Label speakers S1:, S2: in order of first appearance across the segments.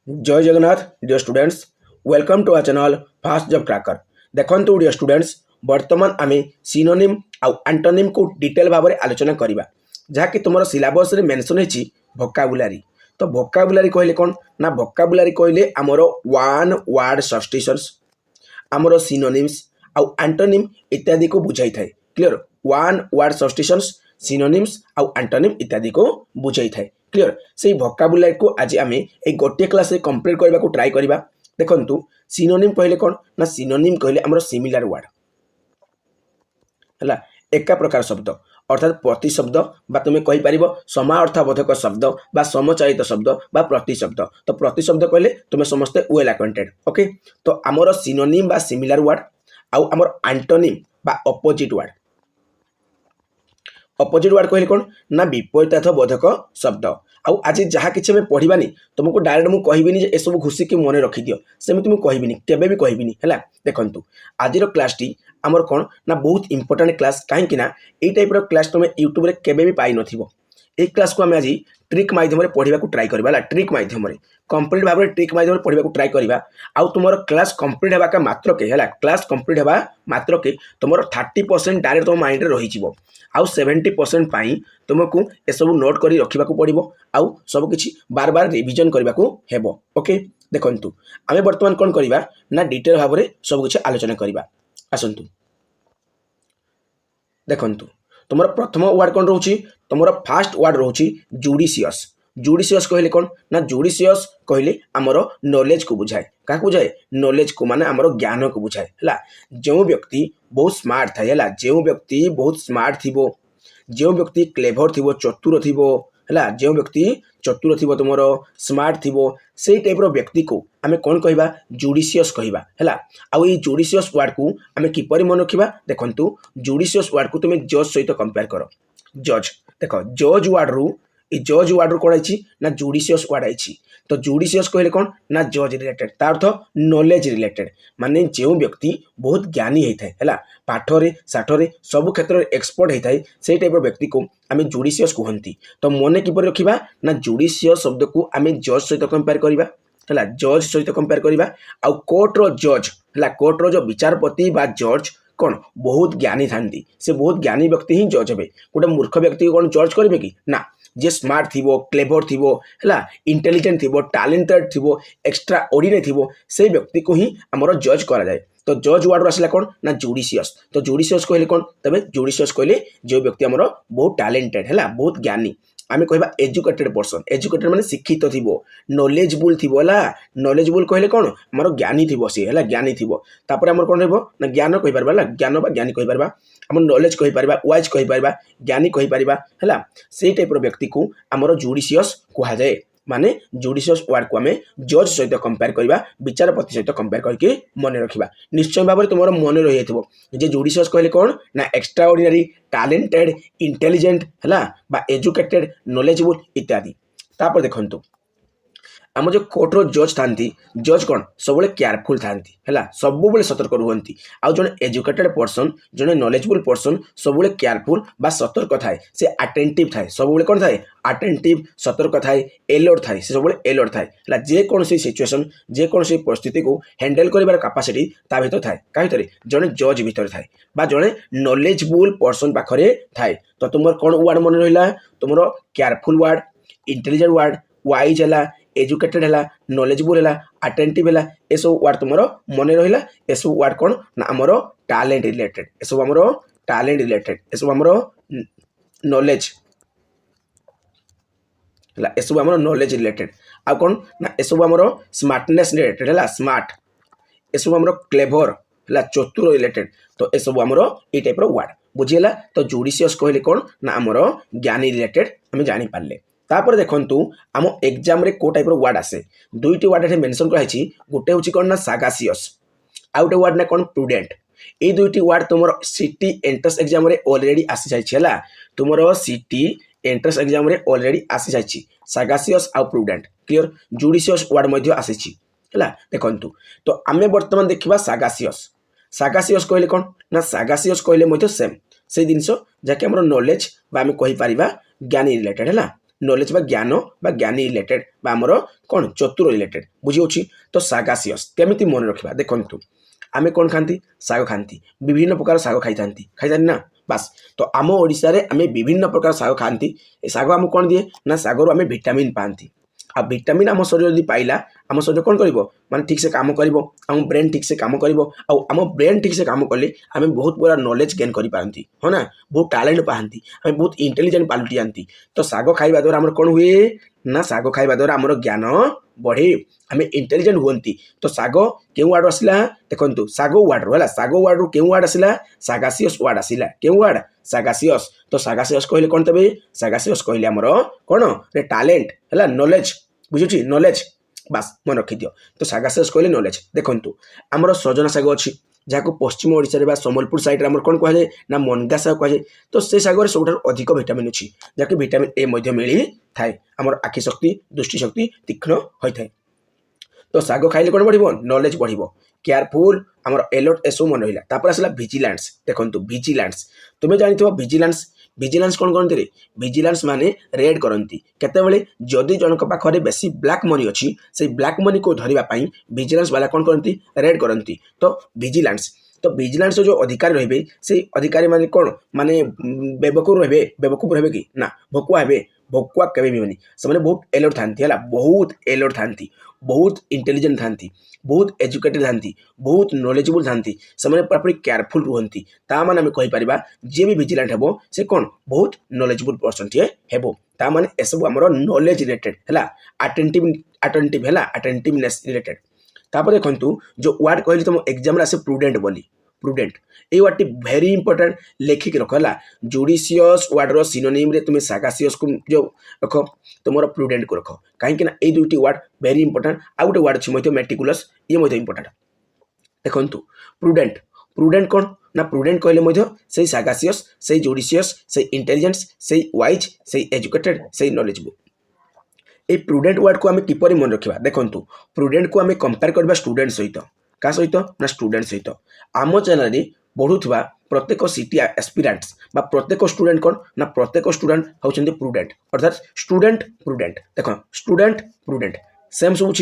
S1: जय Jagannath dear students welcome to our channel fast job tracker देखंतु dear students वर्तमान आमे सिनोनिम आउ एंटोनिम को डिटेल भाव में आलोचना करबा जहाँकि तुम सिलेबस रे मेंशन होची वोकाबुलारी। तो वोकाबुलारी कहले कौन ना वोकाबुलारी कहले आमर वन वर्ड सब्स्टिट्यूशंस आमर सिनोनिम्स आउ एंटोनिम इत्यादि को बुझाई थाए। Clear one word substitutions synonyms आउ एंटोनिम इत्यादि को बुझाई थाए। क्लियर से वोकाबुलारी को आज आम एक गोटे क्लास कंप्लीट करने को ट्राई करवा। देखु सिनोनिम कहले कौन ना सिनोनिम कहले आमर सिमिलर वर्ड है एका प्रकार शब्द अर्थात प्रति शब्द बा तुम्हें कहीपर समा अर्थबोधक शब्द बा समचालित शब्द बा प्रति शब्द। तो प्रति शब्द कहले तुम्हें समस्ते वेल अक्वांटेड। ओके तो आमर सिनोनिम बा सिमिलर वर्ड आउ आमर एंटोनिम बा अपोजिट वर्ड। अपोजिट वर्ड कहले कौन ना विपरीत बोधक शब्द। आउ आज जहाँ कि पढ़ानी तुमको डायरेक्ट मुझे कहबिनी ए सब घुषिकी मन रखी दियो सेमती मुझे कहबिनी केबे भी कहबिनी है। देखंतु आज क्लास टी आमर कौन ना बहुत इंपोर्टेंट क्लास कहीं यही टाइप क्लास तुम यूट्यूब रे केबे भी पाई नथिबो। ए क्लास को आम आज ट्रिक माध्यम पढ़ा ट्राई करवा ट्रिक माध्यम कंप्लीट भाव में ट्रिक माध्यम पढ़ा ट्राई करवा। आउ तुम क्लास कंप्लीट होगा मात्र के है क्लास कंप्लीट होगा मात्र के तुम 30% डायरेक्ट तुम माइंड में रही आउ 70% तुमको ए सब नोट कर रखा पड़ो आउ सब किछि बार बार रिविजन करने को हेबो। ओके देखंतु आमे वर्तमान कौन करवा ना डिटेल भाव में सब किछि आलोचना करवा। आसंतु देखंतु तुम प्रथम वर्ड कौन रोची तुम फास्ट वर्ड रोची जुडिशियस। जुडिशियस कहले कौन ना जुडिशियस कहले आमर नॉलेज को बुझाए। क्या बुझाए नॉलेज को माने आमर ज्ञान को बुझाए है। जो व्यक्ति बहुत स्मार्ट थाए है जो व्यक्ति बहुत स्मार्ट थी जो व्यक्ति क्लेभर थी चतुर थी है जो व्यक्ति चतुर थी तुम स्मार्ट थी से टाइप व्यक्ति को आम कौन कहवा जुडिशियस कहवा है। आउ ये जुडिशियस वर्ड को आम किपर मन रखा देखु जुडिशियस वर्ड को तुम जज सहित कंपेयर कर। जज देख जज वर्ड रु जज वर्ड कौन आई ना जुडिशियस वर्ड आई। तो जुडिशियस कहले कौन ना जज रिलेटेड तार अर्थ नॉलेज रिलेटेड माने जो व्यक्ति बहुत ज्ञानी होता है पाठरे साठरे सब क्षेत्र में एक्सपर्ट होता है से टाइप व्यक्ति को आम जुडिशियस कहती। तो मन किपर रखा ना जुडिशियस शब्द को आम जज सहित कंपेयर करवा है जज सहित कंपेयर करवा। आउ कोर्टर जज है कोर्टर जो विचारपति बा जज कौन बहुत ज्ञानी था से बहुत ज्ञानी व्यक्ति ही जज हे। गोटे मूर्ख व्यक्ति को कौन जज करेंगे कि ना जे स्मार्ट थी क्लेभर थी है इंटेलिजेंट थी टैलेंटेड थी एक्स्ट्रा ऑर्डिनरी थी से व्यक्ति को ही आमर जज करा जाए। तो जज वर्ड आसला कौन ना जुडिशियस। तो जुडिशियस कहले कौन तबे जुडिशियस कहले जो व्यक्ति आमर बहुत टैलेंटेड है बहुत ज्ञानी आम कह एजुकेटेड पर्सन। एजुकेटेड माने शिक्षित थी नॉलेजबुल थी नॉलेजबुल कहले कौन आमर ज्ञानी थी सी है ज्ञानी थी तापर आमर कौन रहा ना ज्ञान कहीपर ज्ञान बा ज्ञानी कहीपर आम नॉलेज कहीपर वाइज कहीपर ज्ञानी कहीपर है से टाइप व्यक्ति को आमर जुडिशियस कह जाए। माने जुडिशियस वर्ड को आम जज सहित कंपेयर करवा विचारपति सहित कंपेयर करके मन रखा। निश्चय भाव में तुम मन रही जे जुडिशियस कहले कौन ना एक्स्ट्रा ऑर्डिनरी टैलेंटेड इंटेलिजेंट है एजुकेटेड नॉलेजबुल इत्यादि। तापर देखंतु आम जो कोर्टर जज था जज कौन सब केयरफुल था है सब सतर्क रुहति। आउ जन एजुकेटेड पर्सन जन नॉलेजबुल पर्सन सब केयरफुल बा सतर्क थाए से अटेंटिव थाए सब कौन थाए अटेंटिव सतर्क थाए एलर्ट थाए से सब एलर्ट थाए जेकोसी सिचुएसन जेकोसी परिस्थिति को हैंडल कर कैपेसिटी ता भीतर थाए क्या भीतर जन जज भीतर थाए बा जन नॉलेजबुल पर्सन पाखरे थाए। तो तुम कौन वर्ड मन रहा तुम careful word intelligent word wise है एजुकेटेड है नॉलेजबुल है अटेंटिव है ये सब वर्ड तुम मन रहा। ये सब वर्ड कौन ना आमर टैलेंट रिलेटेड ये सब आमर टैलेंट रिलेटेड ये सब आमर नॉलेज है ये सब आमर नॉलेज रिलेटेड। आ कौन ना ये सब आमर स्मार्टनेस रिलेटेड है स्मार्ट ये सब आमर क्लेभर है चतुर रिलेटेड। तो ये सब आमर ये टाइप वर्ड बुझीगला। तो जुडिशियस कहले कौन ना आमर ज्ञानी रिलेटेड आम जानी पारले। तापर देखंतु आम एग्जाम रे को टाइप वर्ड आसे दुईटी वर्ड एठे मेंशन कराई गोटे होची कौन ना सागासियस आ गोटे वर्ड ना कौन प्रुडेंट। ये दुईटी वर्ड तुम सिटी एंट्रेंस एग्जाम रे ऑलरेडी आसी जाइए तुम सिटी एंट्रेंस एग्जाम रे ऑलरेडी आसी जाइए सागासियस आ प्रुडेंट। क्लियर जुडिशियस वर्ड मध्य आसी है देखंतु। तो आमे वर्तमान देखिबा सागासियस। सागासियस कहले कौन ना सागासियस कहले मध्य सेम से जिनस जहाँकि आमर नॉलेज बा आमे कहि परिबा ज्ञानी रिलेटेड है नॉलेज बा ज्ञानी रिलेटेड बा हमर कोन चतुर रिलेटेड बुझी होछि तो सागासियस केमिति मन रखिबा देखंतु आमे कोन खांती साग खांती विभिन्न प्रकार साग खाइतानी ना बास तो आम ओडिसा रे आमे विभिन्न प्रकार साग खांती ए साग हमको कोन दिए ना सागरो आमे विटामिन पांती आ विटामिन आम शरीर यदि पाइला आम शरीर कौन कर माने ठीक से काम कर आम ब्रेन ठीक से काम कर आम ब्रेन ठीक से काम कले आम बहुत बड़ा नॉलेज गेन कर पारती हाँ ना बहुत टैलेंट पाती आम बहुत इंटेलिजेंट पालटी जाती तो साग खाइबा द्वारा आम कौन हुए ना साग खाइबा द्वारा आम ज्ञान बढ़े आम इंटेलिजेंट हुंती तो साग क्यों वार्ड आसला देखो साग वार्ड है साग वार्ड क्यों वार्ड आसला सागासियस वार्ड आसला क्यों वार्ड सागासियस तो सागासियस कहले कौन तबे सागासियस कहले आमर कौन रे टैलेंट है नॉलेज बुझुची नॉलेज बास मन रखी दियो तो सागासियस कहले नॉलेज देखंतु आमर सजना साग अच्छी जहाँ पश्चिम ओडिशा रे संबलपुर साइड आमर कौन कह जाए ना मनगा साग कह जाए तो से सागर सब अधिक विटामिन अच्छी जहाँकि विटामिन ए मिली थाए आमर आखि शक्ति दृष्टि शक्ति तीक्ष्ण होता है तो साग खाइले कौन बढ़ नॉलेज बढ़ केयरफुल आमर एलर्ट एसो मन रहा तापर आसला विजिलेंस देखो विजिलेंस तुम्हें जानी विजिलेंस विजिलेंस कौन करते रे विजिलेंस माने रेड करती केतेबेले जदि जनक पाखरे बेसी ब्लैक मनी अच्छी से ब्लैक मनी को धरिबा पई विजिलेंस वाला कौन करती रेड करती तो विजिलेंस जो अधिकारी रहे से अधिकारी माने कौन माने बेवकूफ रहे कि ना भकुआ केबे भी से बहुत एलर्ट थांती है बहुत एलर्ट थांती बहुत इंटेलिजेंट थांती बहुत एजुकेटेड थांती बहुत नॉलेजेबल थांती से पूरा केयरफुल रुहंती ता माने आमे कहि परिबा जे भी विजिलेंट हेबो से कौन बहुत नॉलेजेबल पर्सन टे हेबो ता माने एसबु हमरो नॉलेज रिलेटेड है अटेंटिव है अटेंटिवनेस रिलेटेड तापर देखंतु जो वर्ड कहली तुम एग्जाम रे आसे प्रूडेंट बोली प्रूडेंट ये वर्ड टी वेरी इंपोर्टेंट लेखिक रख है जुडिशियस वर्ड रो सिनोनिम रे तुम्हें सागासियस को जो रख तुम प्रूडेंट को रख कहीं ये दुईटी वर्ड वेरी इंपोर्टेंट आ गोटे वर्ड अच्छे मेटिकुलस ये इंपोर्टेंट देखो प्रूडेंट कौन ना प्रूडेंट कहले से सागासियस से जुडिशियस से इंटेलिजेंस से वाइज से एजुकेटेड से नॉलेजेबल ये प्रूडेंट वर्ड को आम किपर मन रखा देखो प्रूडेंट को आम कंपेयर करवा स्टूडेंट सहित क्या सहित ना स्टूडेंट सहित आम चैनल में बढ़ुवा प्रत्येक सीटी एस्पिरेंट्स बा प्रत्येक स्टूडेंट कौन ना प्रत्येक स्टूडेंट होउछन्ते प्रूडेंट अर्थात स्टूडेंट प्रूडेंट देखो स्टूडेंट प्रूडेंट सेम सब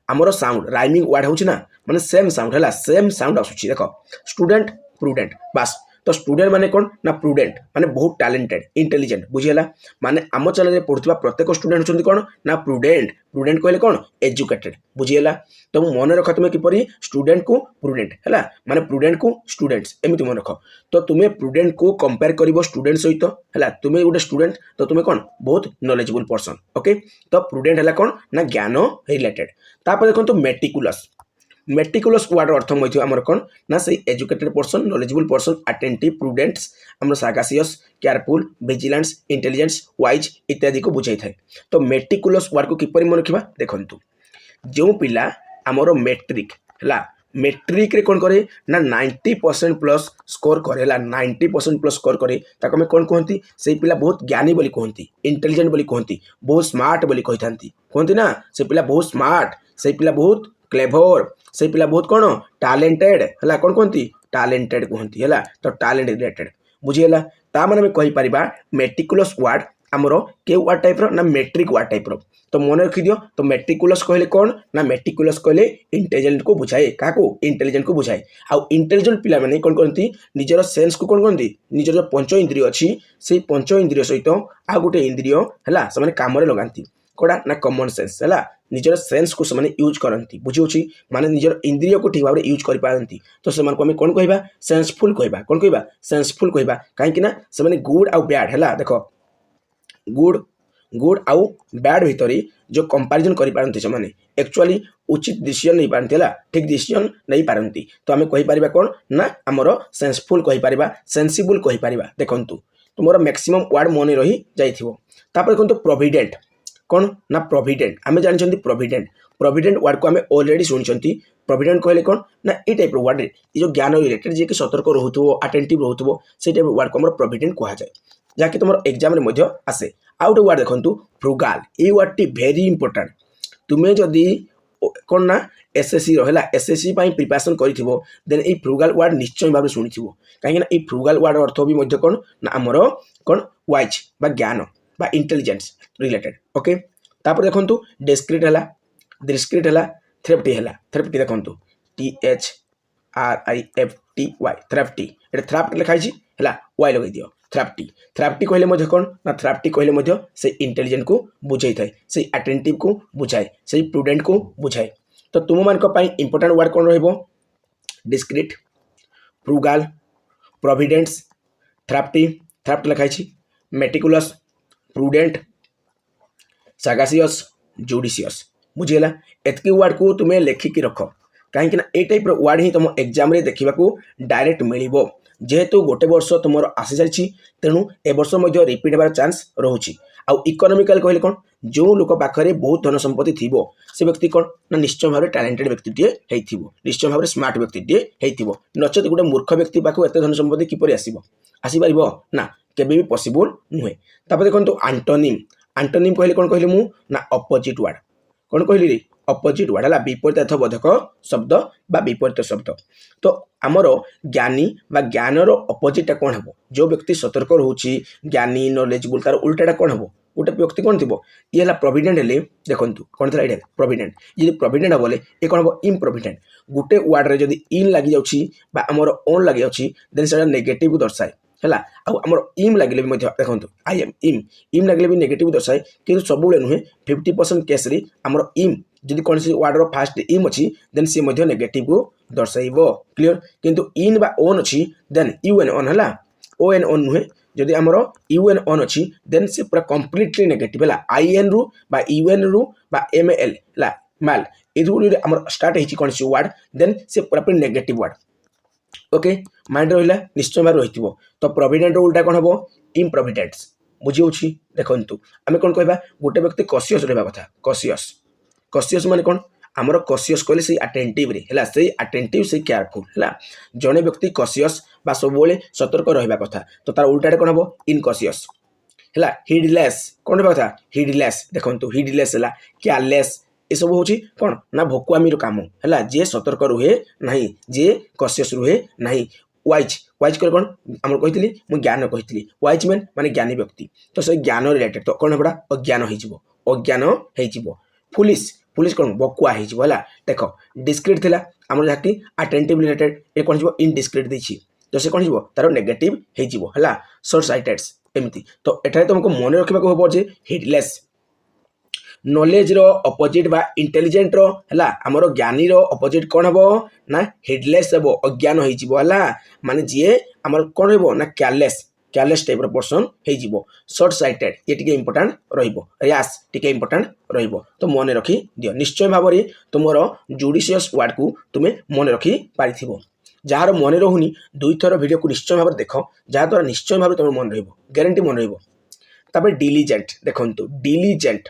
S1: आमर साउंड राइमिंग वर्ड होउछि ना माने सेम साउंड है सेम साउंड आसुछि देखो स्टूडेंट प्रूडेंट बास तो स्टूडेंट माने कौन ना प्रूडेंट माने बहुत टैलेंटेड इंटेलिजेंट बुझीला माने आम चैनल में पढ़ुवा प्रत्येक स्टूडेंट होउछन्ते कौन ना प्रूडेंट कहले कौन एजुकेटेड बुझीला तो मन रख तुम्हें किपरि स्टूडेंट को प्रूडेंट है माने प्रूडेंट को स्टूडेंट्स एमती मन रख तो तुम्हें प्रूडेंट को कंपेयर कर स्टूडेंट सहित है तुम्हें गोटे स्टूडेंट तो तुम्हें कौन बहुत नॉलेजेबल पर्सन ओके तो प्रूडेंट है कौन ना ज्ञान रिलेटेड तापर देखो मेटिकुलस वर्ड अर्थ आमर कौन ना से educated person knowledgeable person attentive prudents आमर sagacious careful vigilance intelligence wise इत्यादि को बुझाई थाए तो मेटिकुलस वर्ड को किपर मन रखा देखो जो पिला आमर मेट्रिक है मेट्रिक रे कौन करे ना 90% प्लस स्कोर करे 90% प्लस स्कोर करे ताको में कौन कहती से पिला बहुत ज्ञानी बोली कहती इंटेलिजेंट बोली कहती बहुत स्मार्ट बोली कहती ना से पिला बहुत स्मार्ट से पिला बहुत क्लेभर से पिला बहुत कौन टैलेंटेड है कौन कहती टैलेंटेड कहती है तो टैलेंट रिलेटेड बुझीगला ता माने में कहि परिबा मेटिकुलस वर्ड आमर के वर्ड टाइप रो ना मेट्रिक वर्ड टाइप रो तो मन रखी दियो तो मेट्रिकुलस कहले कौन ना मेट्रिकुलस कहले इंटेलिजेंट को बुझाए क्या इंटेलिजेंट को बुझाए आउ इंटेलिजेंट पिला माने कौन करती निजर सेंस को कौन करती निजर जो पंच इंद्रिय अच्छी से पंच इंद्रिय सहित आ गोटे इंद्रिय है से काम लगाती कौड़ा ना कॉमन सेंस है निजर सेंस को से यूज करती बुझे माने निजर इंद्रिय को ठीक भाव में यूज करपारती तो से आम कौन कह सेंसफुल कह कौन कह सेंसफुल कह कहीं से गुड आउ बैड है देख गुड आउ बैड भितर जो कंपैरिजन करि पारंती से माने एक्चुअली उचित डिसीजन नहीं पारंती है ठीक डिसीजन नहीं पारंती तो आम कहि परिबा कौन ना आमर सेंसफुल कहि परिबा सेंसिबल कहि परिबा देखंतु तुमर मैक्सिमम वर्ड मन रही जाइथिबो तापर देखंतु प्रोविडेंट कौन ना प्रोविडेंट आम जानते प्रोविडेंट वर्ड को आम ऑलरेडी शुणी प्रोविडेंट कहले कौन ना ये टाइप वर्ड ये जो ज्ञान रिलेटेड जी सतर्क रोथो अटेंटिव रोथो से टाइप वर्ड को प्रोविडेंट कह जाए जहाँकि तुम एग्जाम आसे आउ गोटे वर्ड देखो फ्रुगाल ये वर्ड टी वेरी इंपोर्टेंट तुम्हें जदि कौन ना एसएससी रहा एसएससी प्रिपरेशन करिथिबो देन ये फ्रुगाल वर्ड निश्चय भाव शुणी कहीं फ्रुगाल वर्ड अर्थ भी कौन ना आमर कौन वाइज बा ज्ञान बा इंटेलिजेंस रिलेटेड ओके तापर देखंतु डिस्क्रीट हला डिस्क्रीट हला थ्रेफ्टी हला थ्रेफ्टी देखंतु THRIFTY थ्रेफ्टी एटा थ्रेफ्ट लिखाई छी हला वाई लगे दियो थ्रेफ्टी थ्रेफ्टी कहले मध्य कोन ना थ्रेफ्टी कहले मध्य से इंटेलिजेंट को बुझाई थाए से अटेंटिव को बुझाए से प्रूडेंट को बुझाए तो तुम मान को पाई इंपोर्टेंट वर्ड कोन रहइबो डिस्क्रीट फ्रुगाल प्रोविडेंस थ्रेफ्टी थ्रेफ्ट लिखाई छी मेटिकुलस प्रूडेंट सागासियस जुडिशियस बुझीगला एतकी वर्ड को तुम्हें लेखिकी रख कहीं ए टाइप वर्ड ही तुम एग्जाम रे देखा डायरेक्ट मिलिबो जेहेतु गोटे वर्ष तुम आसी सारी तेणु ए वर्ष रिपीट होबार चांस रोचे आउ इकोनॉमिकल कहले कौन जो लोक पाखे बहुत धन संपत्ति थी से व्यक्ति कौन ना निश्चय भाव टैलेंटेड व्यक्तिटे हो निश्चय भाव स्मार्ट व्यक्तिटे हो नचेत गोटे मूर्ख व्यक्ति पाखु एत धन संपत्ति किपर आसपार ना केबे भी पॉसिबल नुहे तापर देखो आंटोनिम आंटोनिम कहले कौन कहले मु ना अपोजिट वर्ड कौन कहली रे अपोजिट वर्ड है विपरीत बोधक शब्द बा विपरीत शब्द तो आमर ज्ञानी बा ज्ञानर अपोजिटा कौन हम जो व्यक्ति सतर्क रोचे ज्ञानी नॉलेजेबल तार उल्टाटा कौन हम गोटे व्यक्ति कौन थी ये है प्रोविडेंट हेले देखो कौन था ये प्रोविडेंट ये प्रोविडेंट हम ये कौन हम इम्प्रोविडेंट गोटे वर्ड रे जदि इन लगी जामर ओन लगी जाऊँगी देन से नेगेटिव दर्शाए है आमर इम लगे भी देखो आई एम इम लगे भी नेगेटिव दर्शाए कि सब नुहे 50% केस रे आमर इम जदि कौन सी वर्ड फास्ट इम अच्छी देन सी नेगेटिव को दर्शाइब क्लियर किंतु इन बा ओन अच्छी देन UN ऑन है ON ऑन नुहे जदि आमर UN ऑन अच्छी देन से पूरा कंप्लीटली नेगेटिव है IN रु बा UN रु बा ML है माल ये आमर स्टार्ट होती कौन सी वर्ड देन से पूरा पूरी नेगेटिव वर्ड ओके माइंड रहा निश्चय भाव रही तो प्रोविडेंट उल्टा कौन हम इम्प्रोविडेंट्स बुझी देखु आम कौन कह गोटे व्यक्ति कसियस रहा कथा कसियस कसियस माने कौन आमर कसियस कहले से अटेंटिव रे है से अटेंटिव से केयरफुल है जड़े व्यक्ति कसियस बा सब सतर्क रहा कथा तो तार उल्टा कौन हम इनकसियस है हिडलेस कौन रहा कथा हिडलेस देखो हिडलेस है केयरलेस ये सब हूँ कौन ना भकुआमीर काम है जे सतर्क रुहे ना जे कसियस रुहे ना वाइज वाइज कर कौन आम कही मुझे ज्ञान कही वाइज मैन माने ज्ञानी व्यक्ति तो से ज्ञान रिलेटेड तो कौन होगा अज्ञान अज्ञान हो फुलिश फुलिश कौन बकुआ हो देख डिस्क्रीट थी आम जहाँकि अटेंटिव रिलेटेड ये कौन हो इनडिस्क्रीट देती तो से कौन हो तार नेगेटिव है शॉर्ट साइटेड्स एमती तो एठारे तुमको मन रखा हम जे हिडलेस नॉलेज रो अपोजिट बा इंटेलिजेंट रो हला हमरो ज्ञानी रो अपोजिट कौन हम ना हिडलेस हम अज्ञान है माने जी आमर कौन हो ना केयरलेस केयरलेस टाइप पर्सन हो शॉर्ट साइटेड ये टिके इंपोर्टेंट रैश टिके इंपोर्टेंट तो मन रखी दियो निश्चय भाव में तुम जुडिशियस वर्ड को तुम्हें मन रखी पारि जार मन रहुनी दुई थर वीडियो को निश्चय भाव देख जहाद्वारा निश्चय भाव तुम मन रैरेंटी मन रही डिलीजेंट देखो डिलीजेंट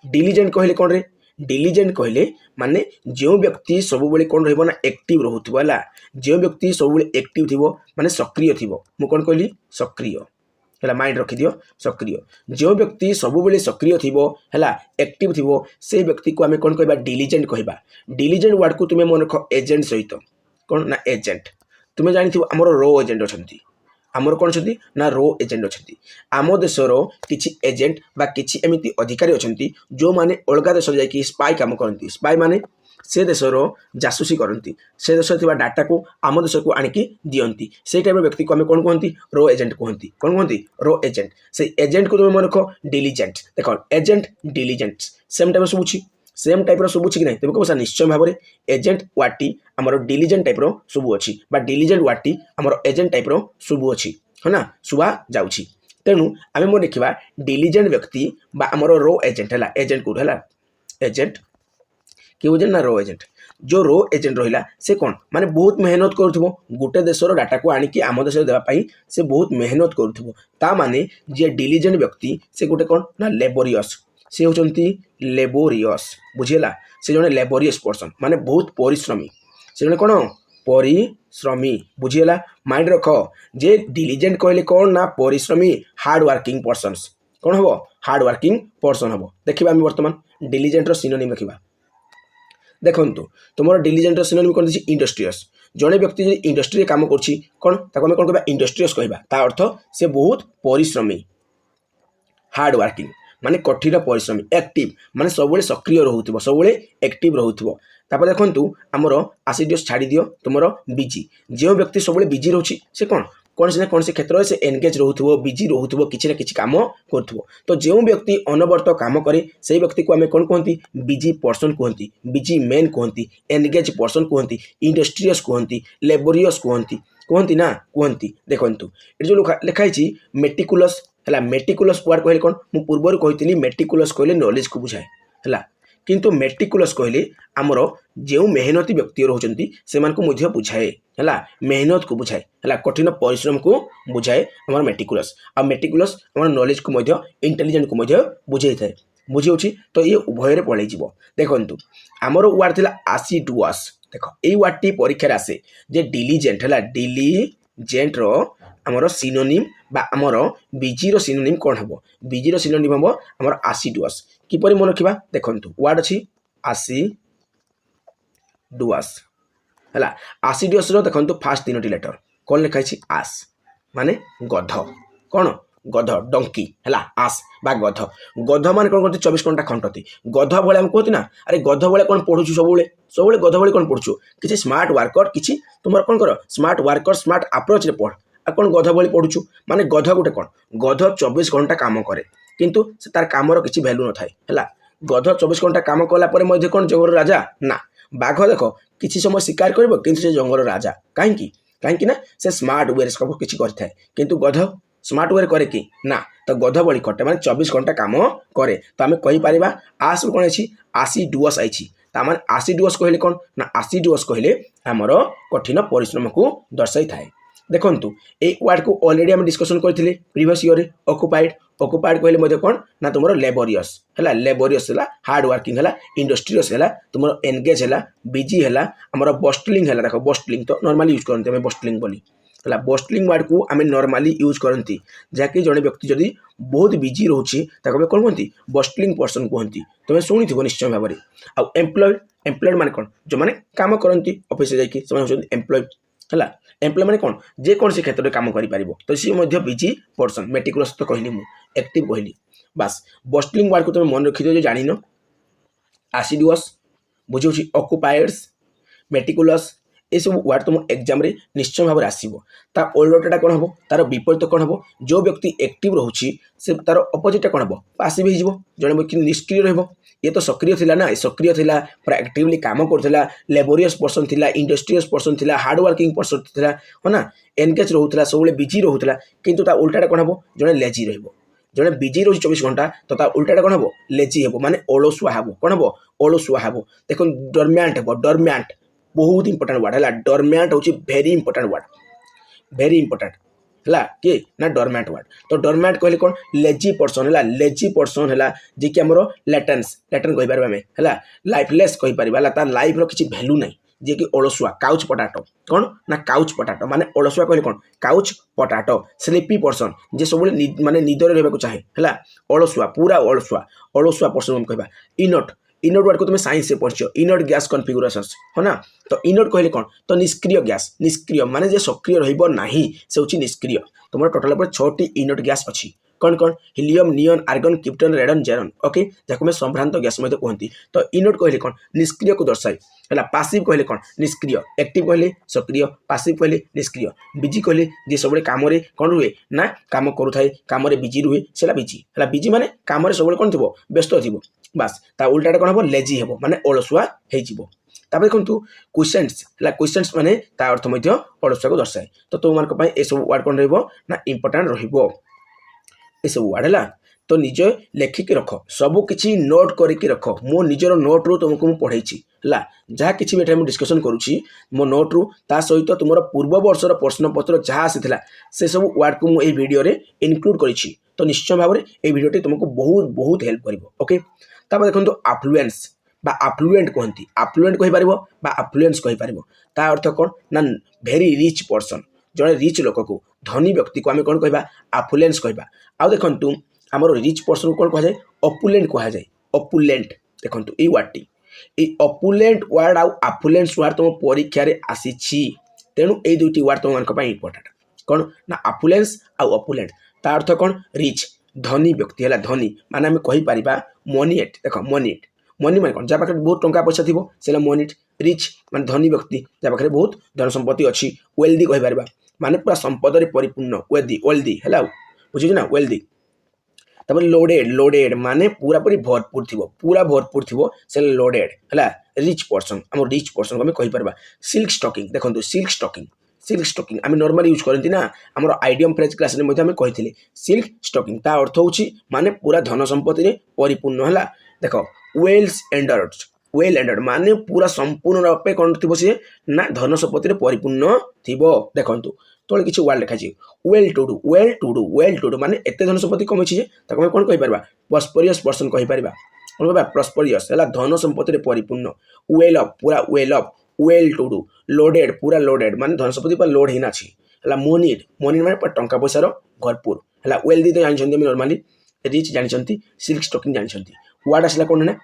S1: डिलीजेंट कहले कौन रे डिलीजेंट कहले माने जो व्यक्ति सब बेले कौन रहिबो ना एक्टिव रहउथबो हला जो व्यक्ति सब बेले एक्टिव थिबो माने सक्रिय थिबो मु कौन कहली सक्रिय हला माइंड रखि दियो सक्रिय जो व्यक्ति सब बेले सक्रिय थिबो हला एक्टिव थिबो से व्यक्ति को हमें कौन कहबा डिलीजेंट कहबा डिलीजेंट वर्ड को तुमे मन रख एजेंट सहित कौन ना एजेंट तुमे जानि थिबो हमर रो एजेंट अछंती आमर कौन अच्छी ना रो एजेंट अच्छी आम देशर किसी एजेंट बा किसी एमती अधिकारी अच्छा जो मैंने अलग देश जाकि स्पाई काम करती स्पाई माने से देशर जासूसी करती से देश डाटा को आम देश को आणिकी दियंती से टाइप व्यक्ति को आम कौन कहती रो एजेंट कहती कौन कहती रो एजेंट से एजेंट को तुम मन रख डिलीजेंट देख एजेंट डिलीजेंट सेम टाइप शुभुची सेम टाइप शुभुची कि नहीं तुम कह निश्चय भाव में एजेंट वार्टी आमर डिलीजेंट टाइप शुभु अच्छी डिलीजेंट वार्टी आमर एजेंट टाइप शुभु अच्छी है ना शुभा जाऊँगी तेणु आम मन देखा डिलीजेंट व्यक्ति बा आमर रो एजेंट है एजेंट कौट है एजेंट कि एजेंट ना रो एजेंट जो रो एजेंट रहा से कौन माने बहुत मेहनत करुव गोटे देशर डाटा को आणिकी आम देश देवाई से बहुत मेहनत करुव ता माने जे डिलीजेंट व्यक्ति से गोटे कौन ना लेबोरियस से होती लेबोरियस बुझीला से जड़े लेबोरियस पर्सन माने बहुत परिश्रमी से जड़े कौन परिश्रमी बुझीला माइंड रख जे डिलीजेंट कहले कौन ना परिश्रमी हार्ड वर्किंग पर्सन्स कौन हम हार्ड वर्किंग पर्सन हम देखा आम बर्तमान डिलीजेंट सिनोनिम देखा देखु तुम डिलीजेंट सिनोनिम कौन देखिए इंडस्ट्रियस जड़े व्यक्ति जो इंडस्ट्री काम कर कौन कौन कह इंडस्ट्रियस कहवा ता अर्थ से बहुत परिश्रमी हार्ड वर्किंग माने कठिन परिश्रमी एक्टिव माने सब सक्रिय रोथुव सब एक्टिव रोथुव तापर देखंतु आमर आसिडियस छाड़ी दियो तुमर बिजी जो व्यक्ति सब बिजी रोची से कौन से कौन से क्षेत्र से एनगेज रोथुव बिजी रोथुव किसी ना किसी काम करुथुव तो जो व्यक्ति अनवर्त काम करे से व्यक्ति को आम कौन कहती बिजी पर्सन कहती बिजी मेन कहती एनगेज पर्सन कहती इंडस्ट्रियस कहती लेबोरियस कहती ना कहती देखु ये जो लिखाई मेटिकुलस है मेटिकुलस वर्ड कहले कौन मु पूर्वर कही मेटिकुलस कहले नॉलेज को बुझाए है किंतु मेटिकुलस कहले आमर जो मेहनती व्यक्ति रोचंती से बुझाए है मेहनत को बुझाए है कठिन परिश्रम को बुझाए आम मेटिकुलस आ मेटिकुलस आम नॉलेज को इंटेलिजेंट को बुझे थाए बुझे तो ये उभय पड़े देखु आमर वार्ड थी आसिडुअस देख ये वार्डटी परीक्षा आसे जे डिलीजेंट है डिलीजेंट रो आमर सिनोनिम बा आमर बिजी रो सिनोनिम कौन हम बिजी रो सिनोनिम हम आमर आसिडुअस किपरि मन रखा देखु वार्ड अच्छी आसिडुअस है आसिडुअस रो देखु फास्ट तीनोटी लेटर कौन लिखाई आस माने गध कौन गध डंकी है आस बा गध गध मान कौन करती 24 घंटा खंटती गध भाई आम कहती ना अरे गध भाई कौन पढ़ुचु सब गध भाई कौन पढ़ुचु किसी स्मार्ट वर्कर किसी तुम कौन कर स्मार्ट वर्कर स्मार्ट अप्रोच रे पढ़ आ कौन गध भाई पढ़ुचु माने गध गोटे कौन गध 24 घंटा काम करे किंतु से तार कामर किसी भैल्यू न थाए है गध 24 घंटा काम कला कौन जंगल राजा ना बाघ देख किसी समय शिकार कर जंगल राजा कहीं ना से स्मार्ट वे सब किसी करता किंतु गध स्मार्ट वे करे कि ना तो गध बड़ी खटे माने 24 घंटा काम करे तो आम कहीपर आस कौन अच्छी आसिडुअस आई तामान आसिडुअस कहले कौन ना आसिडुअस कहले आमर कठिन परिश्रम को दर्शाई थाए देखु ए वार्ड को ऑलरेडी आम डिस्कसन करथिले प्रीवियस ईयर ऑक्युपाइड ऑक्युपाइड कहले कौन ना तुम लेबोरियस है लेबोरियस है हार्ड वर्किंग है इंडस्ट्रियस है तुम एनगेज है बिजी है आमर बस्टलिंग है देख बस्टलिंग तो नॉर्मली यूज करते हैं बस्टलिंग बोली है बस्टलिंग वर्ड को आम नॉर्मली यूज करती जहाँकि जड़े व्यक्ति जदि बहुत बिजी रोचे कौन कहती बस्टलिंग पर्सन कहती तुम्हें शुणी निश्चय भाव में आउ एम्प्लॉयड एम्प्लॉयड माने कौन जो मैंने काम करती ऑफिस जाकि एम्प्लॉय है एम्प्लॉय माने कौन जेकोसी क्षेत्र में काम कर तो सी बिजी पर्सन मेटिकुलस तो कहली मु एक्टिव कहली बास बस्टलिंग वर्ड को तुम मन रखी जो जान आसिडुअस बुझे ऑक्युपाइड्स मेटिकुलस ये सब वार्ड तुम एग्जाम रे निश्चय भाव में आसो ता ओल्डटा कौन हम तार विपरीत कौन हम जो व्यक्ति एक्टिव रोचे से तार अपोजिटा कौन हम पासिव हो जड़े व्यक्ति निष्क्रिय रही ये तो सक्रिय थिला ना सक्रिय थिला पूरा एक्टिवली काम करथिला लेबोरियस पर्सन थिला इंडस्ट्रियस पर्सन थिला हार्ड वर्किंग पर्सन थिला है ना एनगेज रोला सब बिजी रोला किंतु ता उल्टाटा कौन हम जड़े लेजी रहिबो जड़े बिजी रोज 24 घंटा तो ता उल्टाटा कौन हम लेजी हेबो माने ओलसुआ हेबो कौन हम ओलसुआ हेबो देखो डरम्यांट हेबो डरम्यांट बहुत इंपोर्टेंट वर्ड है डरम्यांट हूँ very important word very important है कि ना डरम्यांट वर्ड तो डरम्यांट कहले कौन लेजी पर्सन है लेजी पर्सन है जी कि आमर लेटेंस लेटेन कहीपर आम है लाइफलेस कहीपर तार लाइफ किसी भैल्यू ना जी कि ओलसुआ काउच पटाटो कौन ना काउच पटाटो माने ओलसुआ कहले कौन काउच पटाटो स्लीपी पर्सन जे सब माने निदर रहा चाहे है ओलसुआ पूरा ओलसुआ पर्सन कह इनट इनोड वर्ड को तुम साइंस से पढ़ इनोड गैस कन्फिगुरेशन है ना तो इनोड कहले कौन तो निष्क्रिय गैस निष्क्रिय माने जे सक्रिय रही से हूँ निष्क्रिय तुम टोटाल 6टी इनोड गैस अच्छी कौन कौन helium neon argon krypton radon जेरन ओके जहाँ संभ्रांत गैस कहती तो इनोड कहले कौन निष्क्रिय को दर्शाए है पासिव कहले कौन निष्क्रिय एक्टिव कहले सक्रिय पासिव कहले निष्क्रिय बिजी कहले जे सब कम कौन रुए ना कम करूए कम बिजी रुए से बिजी है बिजी माने कम सब कौन थी व्यस्त थी बास ता उल्टाटा कौन हम लेजी हे माने ओलसुआ हो देखो क्वेश्चंस है क्वेश्चंस माने ता अर्थ ओलसुआ को दर्शाए तो तुम मान ये सब वर्ड कौन ना इंपोर्टेंट ये सब वर्ड है तो निज लेखिकी रख सब किसी नोट करके रख मो निजर नोट रू तुमको मुझे पढ़ाई है जहाँ किसी भी मुझे डिस्कसन करुँची मो नोट रू ता सहित तुम पूर्व वर्षर प्रश्न पत्र जहाँ आसी से सब वर्ड को मुझे भिडियो इनक्लूड करी तो निश्चय भाव में ये भिडियोटी तुमको बहुत बहुत हेल्प कर ओके तापर देखो आफ्लुएंस बा आफ्लुएंट कहती आफ्लुएंट कहीपर बा आफ्लुएंस कहीपर ता अर्थ कौन ना भेरी रिच पर्सन जड़े रिच लोक को धनी व्यक्ति को आम कौन कह आफ्लुएंस कह आउ देखु आमर रिच पर्सन कौन कह जाए अपुलेंट कह जाए अपुलेंट देखो ये वार्डटी ये अपुलेंट वार्ड आउ आफ्लुएंस वार्ड तुम परीक्षा आसी तेणु ये दुईटी वार्ड तुम मान इंपोर्टेंट कौन ना आफ्लुएंस आउ अपुलेंट ता अर्थ कौन रिच धनी व्यक्ति है धनी माने आम कहीपर मनीएट देख मनीएट मनी माने कौन जहाँ पाखे बहुत टंका पैसा थी से मनीएट रिच माने धनी व्यक्ति जहाँ पाखे बहुत धन संपत्ति अच्छी वेल्दी कहीपर माने पूरा संपद परिपूर्ण वेल्दी वेल्दी है बुझे ना वेल्दी तब लोडेड लोडेड माने पूरा पूरी भरपूर थी पूरा भरपूर थी से लोडेड है रिच पर्सन आम रिच पर्सन को आम कहीपर सिल्क स्टकिंग देखो सिल्क स्टकिंग आम नॉर्मल यूज करती ना आम आइडियम फ्रेज क्लास में कही सिल्क स्टकिंग ता अर्थ हूँ माने पूरा धन संपत्ति परिपूर्ण है देख वेल एंडर्ड माने पूरा संपूर्ण रूपे कौन थी सी ना धन संपत्ति परिपूर्ण थी देखु तले किसी वार्ड लिखाई वेल टू डू माने एते धन संपत्ति कम अच्छी कौन कहीपर प्रॉस्पेरियस पर्सन कहीपर कौन कह प्रॉस्पेरियस है धन संपत्ति परिपूर्ण वेल अप पूरा वेल टू डू लोडेड पूरा लोडेड माने धन संपत्ति पर लोड होना अच्छी है मनीड माने टंका पैसार भरपूर है वेल्दी तो जानते नॉर्मली रिच जानते सिल्क स्टकिंग जानते वार्ड आसला कौन है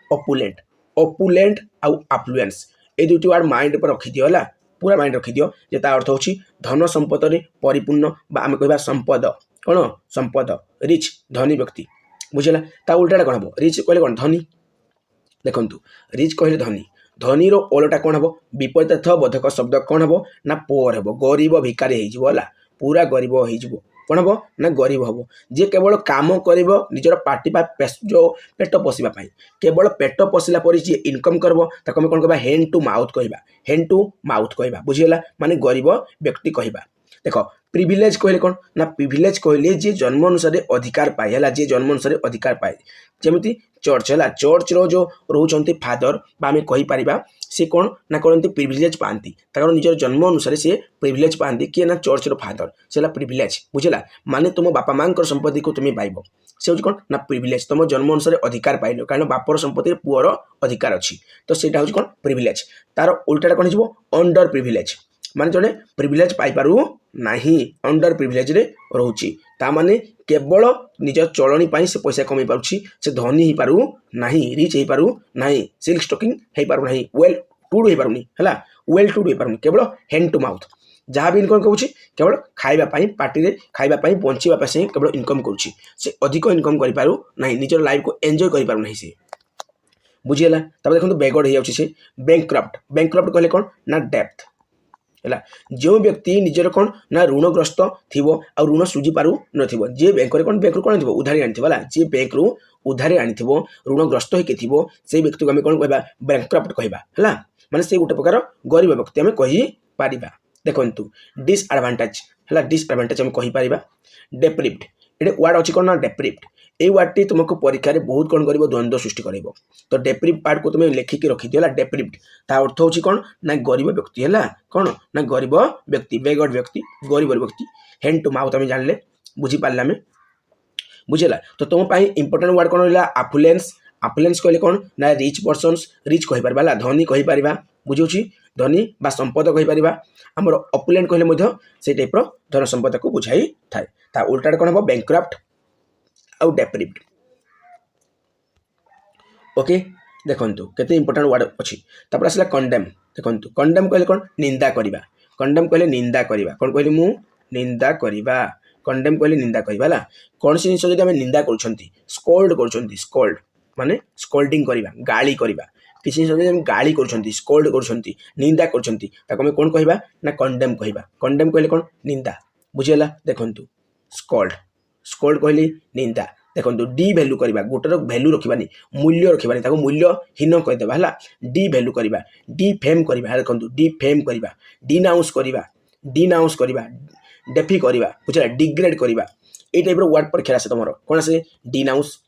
S1: अपुलेंट आउ आफ्लुएंस ये दुटी वार्ड माइंड पर रखी दियो है पूरा माइंड रखी दियो जे ता अर्थ होची धन संपद परिपूर्ण बा आम कह संपद कौन संपद रिच धनी व्यक्ति बुझेगा ता उल्टा कौन हम रिच कहले कौन धनी देखु रिच कहले धनी धनी रो ओलटा कौन हम विपरीत बोधक शब्द कौन हम ना पोर हम गरीब भिकारी होगा पूरा गरीब हो कौन हम ना गरीब हम जी केवल काम कर निजर पार्टी जो पेट पोषापी केवल पेट पोषिला पर जी इनकम करब ताको कौन कह हैंड टू माउथ कहवा बुझीगला माने गरीब व्यक्ति कहवा देख प्रिविलेज कहले कौन ना प्रिविलेज कहले जी जन्म अनुसार अधिकार पाए है जी जन्म अनुसार अधिकार पाए जमी चर्च है चर्च रो जो रोचंती फादर आम कहीपर सी कौन ना करती प्रिविलेज पाती निजर जन्म अनुसार सी प्रिविलेज पाती किए ना चर्च रो फादर से प्रिविलेज बुझेगा माने तुम बापा माँ संपत्ति को तुम पाइब से हूँ कौन ना प्रिविलेज तुम जन्म अनुसार अधिकार पाइल कारण बापर संपत्ति पुअर अधिकार अच्छी तो सेटा हूँ कौन प्रिविलेज तार उल्टा कौन हो अंडर प्रिविलेज माने जड़े प्रिविलेज पाइपारू नाही अंडर प्रिविलेज रे रोची ता माने केवल निज चलनी पाई से पैसा कमी पारुछि से धनी ही पारू नाही रिच ही पारू नाही सिल्क स्टकिंग हे पारू नाही वेल टू डू हे पारुनी हला वेल टू डू हे पारुनी केवल हैंड टू माउथ जहाँ भी इनकम करुच्ची केवल खाइबा पाई पार्टी रे खाइबा पाई बंचिबा पाई से केवल इनकम करुच्ची से अधिक इनकम करि पारू नाही निजर लाइफ को एंजॉय करि पारू नाही से बुझियला तब देखो बेगड हे जाउछि से बैंकक्रप्ट कहले कोन ना डेप्थ है जो व्यक्ति निजर कौन ना ऋणग्रस्त थी आ ऋण सुझी पारू नथिबो जे बैंक कौन बैंक कौन थी उधारी आनी जे बैंक रु उधारी आनी ऋणग्रस्त होके थी से व्यक्ति को आम कौन कह बैंकक्रप्ट कहवा है माने से गोटे प्रकार गरीब व्यक्ति आम कहीपर देखु डिसएडवांटेज है डिसएडवांटेज आम कहीपर डेप्रिव्ड ये वार्ड अच्छी कौन ना डेप्रिव्ड ये वार्डटी तुमको परीक्षा बहुत कौन कर द्वंद्व सृष्टि कर तो डेप्रिव्ड वार्ड को तुम लिखिकी रखिदियो डेप्रिव्ड ता अर्थ हूँ कौन ना गरीब व्यक्ति है कौन ना गरीब व्यक्ति बेगड व्यक्ति गरीब व्यक्ति हैंड टू माउथ आम जानले बुझीपारे आम बुझेगा तो तुम इंपोर्टेंट वार्ड कौन रहा आफुलेंस कहले कौन ना रिच पर्सन्स रिच कहीपर धनी कहीपर बुझे धनी बा संपद कहीपर आमर अपुलेंट कहले से टाइप धन संपद को बुझाई थाए ता उल्टा कौन हम बैंकक्रप्ट आउ डेप्रिव्ड ओके देखंतु केते इंपोर्टेंट वर्ड अछि तापर आसला कंडेम देखंतु कंडेम कहले कोन निंदा करिबा कंडेम कहले निंदा करिबा कोन कहले मु निंदा करिबा कंडेम कहले निंदा करिबा ला कोन से जिंस जदि हम निंदा करूछंती स्कोल्ड करूछंती स्कोल्ड माने स्कोल्डिंग करिबा गाली करिबा किसी जदि हम गाली करूछंती स्कोल्ड करूछंती निंदा करूछंती ताको हम कोन कहबा ना कंडेम कहले कोन निंदा बुझियला देखंतु स्कोल्ड कहले निंदा देखो डी भैल्यू करवा गोटर भैल्यू रखानी मूल्य रखानी मूल्यहीन करदे है डी भैल्यू करवा डी फेम करवा देखो डी फेम करवा डिनाउंस करवा डेफी करवा बुझा डिग्रेड करवा ये टाइप वर्ड परीक्षा आसे तुम कौन आसे denounce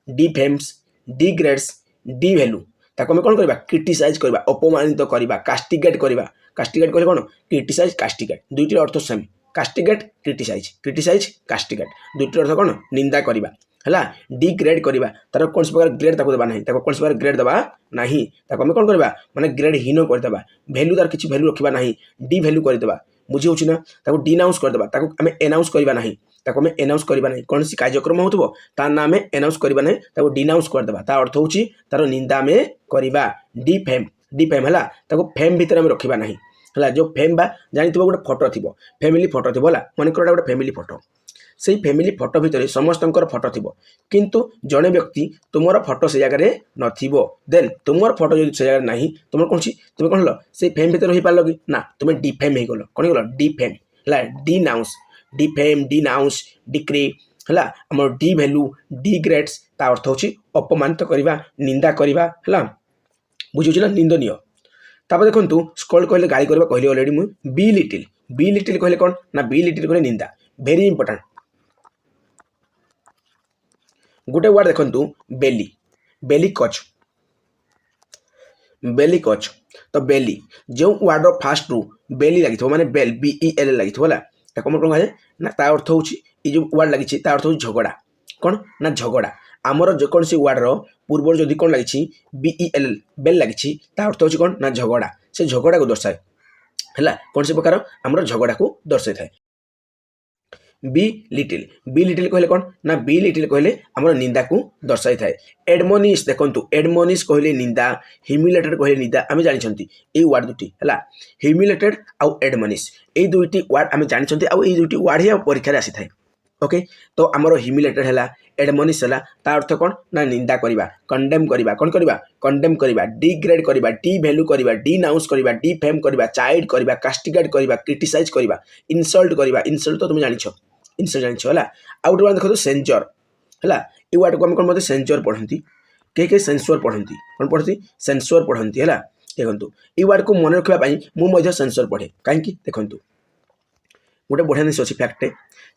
S1: D famous degrades D value ताको कौन करवा क्रिटिसाइज करवा अपमानित करवा कास्टिगेट कहले कौन क्रिटिसाइज कास्टिगेट दुईटी अर्थ सेम कास्टिगेट क्रिटिसाइज कास्टिगेट दुईटी अर्थ कौन निंदा करवा है डिग्रेड करवा तार कौन प्रकार ग्रेड ताको देबा नहीं ताको कौन प्रकार ग्रेड देबा नहीं ताको हम कौन करवा माने ग्रेड हीन करदेबा भैल्यू तार किसी भैल्यू रखा नहीं डी भैल्यू करदेबा बुझी होची ना ताको डिनाउंस करदेबा ताको हम एनाउंस करवा नहीं ताको हम एनाउंस करवा नहीं कौन सी कार्यक्रम होतबो तार नाम एनाउंस करवा नहीं ताको डिनाउंस करदेबा ता अर्थ होची तार निंदा में करवा डी फेम है ताको फेम भीतर हम रखा नहीं है जो फेम बा जानी गोटे फोटो थी फैमिली फोटो थी है मन गोटे फैमिली फोटो सेई फैमिली फोटो भितर समस्तंकर फोटो थिबो किंतु जड़े व्यक्ति तुमर फोटो से जगह नथिबो देन तुमर फोटो जो से जगह नहीं तुम कौन तुम कौन हल से फेम भितर हो पार कि ना तुम डिफेम हो गल कौन गल डिफेम है डिनाउंस डिफेम डिनाउंस डिक्री है आम डी भैल्यू डिग्रेड्स ता अर्थ हूँ अपमानित करवा निंदा करवा है बुझे निंदनीय तापर देखो स्कॉल कहले गाड़ी करवा कहली ऑलरेडी मुझे बी लिटिल कहले कौन ना बी लिटिल कहले निंदा वेरी इंपोर्टेंट गोटे वर्ड देखो बेली बेली कच तो बेली जो वर्ड फास्ट रू बेली लगी माने बेल BEL लगी है कौन कौन कहे ना ता अर्थ हूँ ये जो वर्ड लगी अर्थ हूँ झगड़ा कौन ना झगड़ा आमर जेकोसी वार्डर पूर्व जदि कौन लगी BEL बेल लगी अर्थ हूँ कौन ना झगड़ा से झगड़ा को दर्शाए है कौन से प्रकार आमर झगड़ा को दर्शाई थाए बी लिटिल कहले कौन ना बी लिटिल कहले आमर निंदा को दर्शाई थाए एडमोनिश देखंतु एडमोनिश कहले निंदा ह्यूमिलेटेड कहले निंदा आम जानी ये वार्ड दुटी है ह्यूमिलेटेड आउ एडमोनिश ये दुईटी वार्ड आम जानी आउ ये दुईटी वार्ड ही परीक्षा आसी थाए ओके तो आमर ह्यूमिलेटेड है एडमोनिश है ता अर्थ कौन ना निंदा करवा कंडेम करवा कौन करवा कंडेम करवा डिग्रेड करवा डी वैल्यू करवा डिनाउंस करवा डिफेम करवा चाइल्ड करवा कास्टिगेट करवा क्रिटिसाइज करवा इनसल्ट करवा इनसल्ट तो तुम जानिछ इनसल्ट जानिछ है आउ गोटे देखो सेंचर है ये वार्ड को आम कौन सेंचर पढ़ती कई सेंसुअर पढ़ती कौन पढ़ती सेंसुअर पढ़ती है देखो ये वार्ड को मन रखापी मुझे सेंसुअर पढ़े कहीं देखो गोटे बढ़िया जिन अच्छी फैक्ट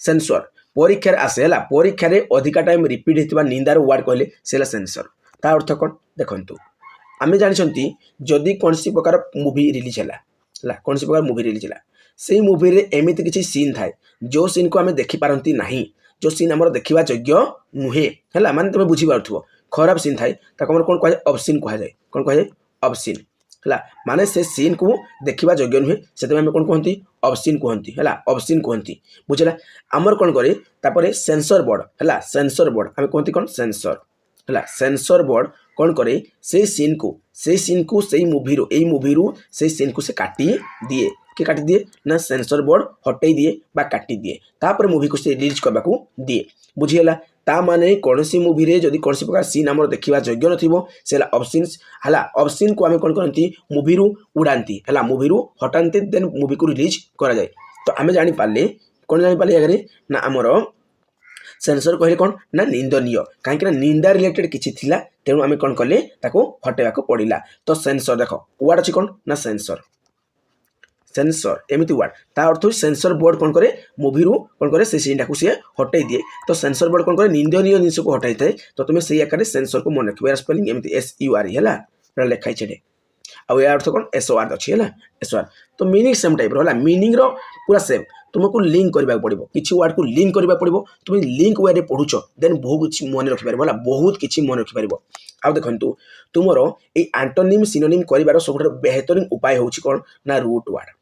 S1: सेंसुअर परीक्षार आसे है परीक्षा अधिका टाइम रिपीट होता निंदार वार्ड कहले से सेंसर ता अर्थ कौन देखो आम जानी जदि कौन सी प्रकार मूवी रिलीज है कौन सी प्रकार मूवी रिलीज है से मूवी रे एमती किसी सीन थाए जो सीन को आम देखिपारती नहीं जो सीन आम देखा योग्य नुहे है माने तुम बुझीपार खराब सीन थाए कौन कहे अबसीन कहुए कौन कहे अबसीन है माने से सीन को देखा योग्य नुहे से आम कौन कहती अबसीन कहती है अबसीन कहती बुझला आमर कौन करे तापर सेंसर बोर्ड है सेंसर बोर्ड आम कहती कौन सेंसर है सेंसर बोर्ड कौन करे से सीन को से मूवी से सीन को से काटी दिए कि काटी दिए ना सेंसर बोर्ड हटई दिए बा काटी दिए तापर मूवी को से रिलीज करने को दिए बुझीगला ता माने कौन सी मूवी रे जदि कौन सी प्रकार सीन आमर देखा योग्य नथिबो से अबसीन है अबसीन को आम कौन करती मूवी रू उड़ाती है मूवी रू हटाती देन मूवी को रिलीज करा जाए तो आम जापारे कौन जापारे आगे ना आमर सेंसर कहले कौन ना निंदनीय कहीं निंदा रिलेटेड किसी थिला तेणु आम कौन कले हटेवा पड़ा तो सेंसर देख वार्ड अच्छी कौन ना सेंसर एमती वार्ड ता अर्थ सेंसर बोर्ड कौन करे मूवी रू कौन करे से सीन सी हटई दिए तो सेंसर बोर्ड कौन करे निंदनीय जिन को हटाई थाए तो तुम से आकार सेंसर को मन रखिए स्पेलिंग एमती SURE है लिखाई छे आउ या अर्थ कौन SOR अच्छी है SOR तो मीनिंग सेम टाइप रो मीनिंग रो पूरा सेम तुमको लिंक करने पड़ो किसी वर्ड को लिंक करने पड़ो तुम लिंक वे पढ़ुच देन बहुत किसी मन रखिपार बहुत किसी मन रखिपार आउ देखु तुमर ये आंटोनिम सिनोनिम कर सब बेहतरीन उपाय हूँ कौन ना रूट वर्ड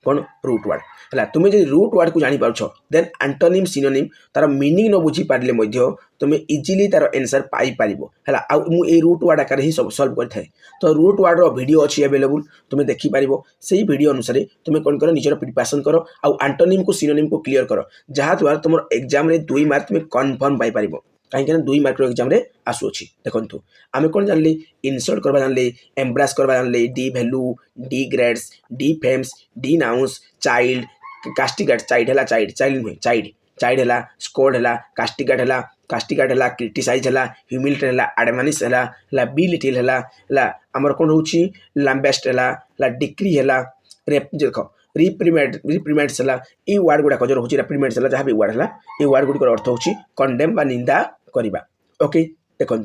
S1: कौन रूट वर्ड है तुम्हें जो रूट वर्ड को जापार देन आंटोनिम सिनोनिम तार मीनिंग न बुझी पारे तुम इजिली तार आंसर पाइपर है मुझे रूट वर्ड आकार ही सब सल्व कर तो रूट वर्ड वीडियो अच्छी अवेलेबल तुम देखिपार से वीडियो अनुसार तुम कौन कर निजर प्रिपरेशन कर आउ आंटोनिम को सिनोनिम को क्लीयर कर जहाँद्वारा तुम एग्जाम 2 मार्क तुम कन्फर्म पाइपर कहीं 2 मार्क एग्जाम आसूँ देखो आम कौन जानले इनसल्ट करवा जानले एम्ब्रास करवा जानले devalue degrades defames denounce chide castigate chide है चाइल्ड नुहे चाइल्ड है स्कोर्ड है कास्टिगेट है क्रिटिसाइज है ह्यूमिलेटेड है एडमोनिश है बी लिटिल है आमर कौन रोची लैम्बेस्ट है डिक्री है देख रिप्रिमेंट्स है ये वार्ड गुड़ाक जो रोचे रिप्रिमेंट्स है जहाँ भी वार्ड है ये वार्ड गुड़िक अर्थ हूँ कंडेम बा निंदा करवा ओके देखु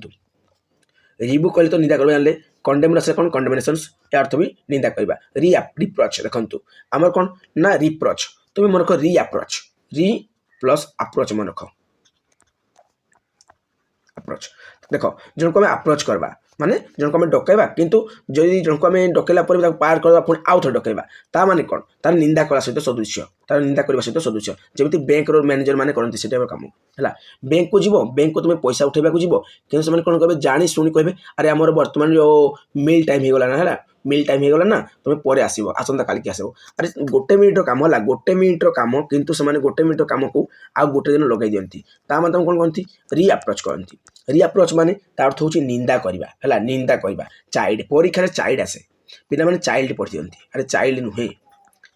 S1: रिबुक कहले तो निंदा करवा जानले कंडेम से कौन कंडेमनेशन या अर्थ भी निंदा करवा रिप्रच देखु आमर कौन ना रिप्रच तुम मन रख रिअप्रोच री प्लस अप्रोच मन रख अप्रोच देख जन को अप्रोच करवा माने जन को डकैबा किंतु जदि जन को डकैला पार करवा पुणी आउ थे डकैबा ता माने कौन तार निंदा करा सहित सदृश्य तार निंदा करने सहित सदृश्य जमी बैंक मैनेजर मैंने करते से कम है बैंक को जीव बैंक को तुम पैसा उठेबा जीव कि कौन कहे जाणी शुणी कहे अरे आमर बर्तमान जो मिल टाइम हो गला ना है मिल टाइम हो गला ना तुम पर आसो आसंता काल की आसो अरे गोटे मिनिट्र काम है गोटे मिनिट्र काम किंतु से गोटे मिनिट्र काम को आउ गोटे दिन लगे दिखती तुम कौन कहती रिअप्रोच कहती रिअप्रोच माने तार अर्थ हूँ निंदा करवा है निंदा करवा चाइल्ड परीक्षा चाइल्ड आसे पिला माने चाइल्ड पढ़ी दिखती अरे चाइल्ड नुहे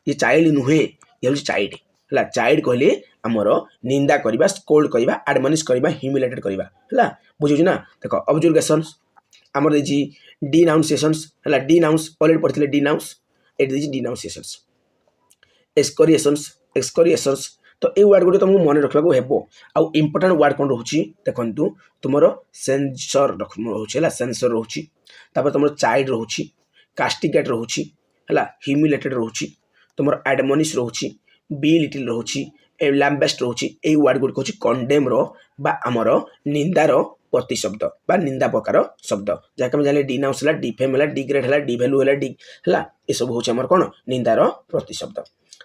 S1: ये चाइल्ड नुहे ये हूँ चाइल्ड है चाइल्ड कहले आमर निंदा करवा स्कोल्ड करवा एडमनिश करवा ह्यूमिलेटेड करवा है बुझे ना देख ऑब्जर्वेशन आमर देखिए डिनाउंसिएशंस है डिनाउंस ऑलरेडी पढ़ी डिनाउंस एट देखिए डिनाउंसिएशंस एक्सकोरिएशंस तो ये वर्ड गुड़ी तुमको मन रखा हेबो आउ इम्पोर्टेंट वर्ड कौन रोचे देखु तुम सेंसर रोचे सेंसर रोचे तुम चाइल्ड रोचे कास्टिगेट रोचे है ह्यूमिलेटेड रोचे तुम एडमनिश रोचे बी लिटिल रोचे लैम्बेस्ट रोचे ये वर्ड गुड़ी हूँ कंडेम आमर निंदार प्रतिशब्द बा निंदा प्रकार शब्द जहाँकि जाने डिनाउंस है डिफेम है डिग्रेड है डिभैल्यू है है ये सब हूँ आमर कौन निंदार प्रतिशब्द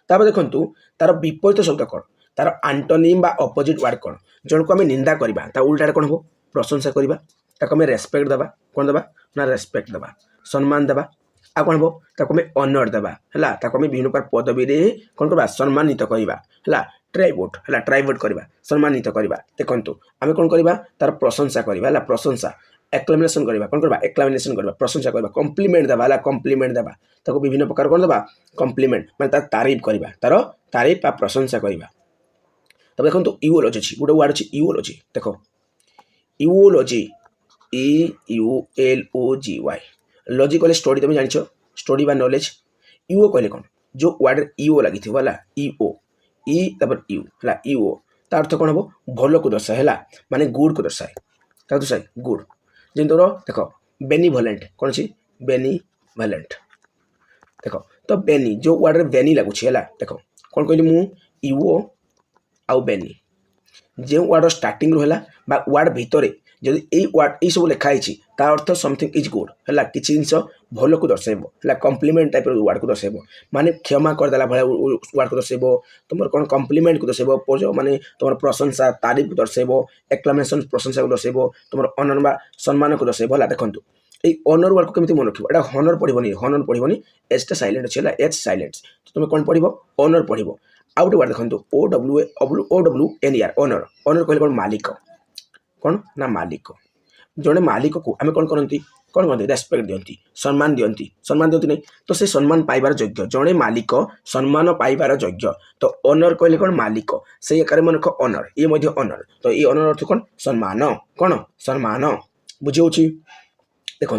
S1: तापर देखु तार विपरीत शब्द कौन तार आंटोनिम बा अपोजिट वर्ड कौन जन को आम निंदा करवा ता उल्टा कौन हम प्रशंसा करवा ताको आम रेस्पेक्ट देवा कौन देवा ना रेस्पेक्ट देवा सम्मान देवा आ कौन हम ताको आम ऑनर देवा है ताको आम विभिन्न प्रकार पदवी कौन करवा सम्मानित करवा है ट्राइवोट है ट्राइवोट करवा सम्मानित करवा देखु आम कौन करवा तार प्रशंसा करवा है प्रशंसा एक्लामिनेशन करवा कौन करवा एक्लामिनेशन करवा प्रशंसा करवा कम्प्लीमेंट देवा है कम्प्लीमेंट देवा ताको विभिन्न प्रकार कौन देवा कम्प्लीमेंट माने तार तारीफ करवा तार तारीफ आ प्रशंसा करवा तब देखो इओलॉजी अच्छी गोटे वर्ड अच्छी इओलॉजी देख इओलॉजी EULOGY लॉजी कहले स्टडी तुम जान स्टडी बा नॉलेज इओ कहले कौन जो वर्ड इओ लगी थी है इओ ई तब यू है इओ तार अर्थ कौन हम भल को दर्शाए है माने गुड को दर्शाए क्या दर्शाए गुड जी तोर देख बेनिभलेंट कौन अच्छी बेनिभलेंट देख तो बेनी जो वर्ड बेनी लगुच है देख कौन कहली मु इओ आउ बेनी जो वर्ड स्टार्टिंग है वर्ड भितर जदि ये वर्ड ये सब लिखाई तार अर्थ समथिंग इज गुड है किसी जिन भल को दर्शाइब है कम्प्लीमेंट टाइप वर्ड को दर्शाइब माने क्षमा करदेला भाई वर्ड को दर्शाइब तुम कौन कम्प्लीमेंट को दर्शाइब माने तुम प्रशंसा तारीफ को दर्शाइब एक्लामेशन प्रशंसा को दर्शाइब तुम ऑनर बा सम्मान को दर्शाइब है देखो ये ऑनर वर्ड को केମିତି मन रखिब एटा हनर पढ़िबनी एच टा साइलेंट अछि एच साइलेंट तुम कौन पढ़िब ऑनर पढ़िब आउ गोटे वर्ड देखो OWNER ऑनर ऑनर कहले कौन मालिक कौन ना मालिक जड़े मालिक को आम कौन करती कौन कहते रेस्पेक्ट दियंती सम्मान दियंती नहीं तो से सम्मान पाइबार योग्य जड़े मालिक सम्मान पाइबार योग्य तो ऑनर कहले कौन मालिक से एक मन रख ऑनर ये ऑनर तो ये ऑनर अर्थ कौन सम्मान बुझे देखु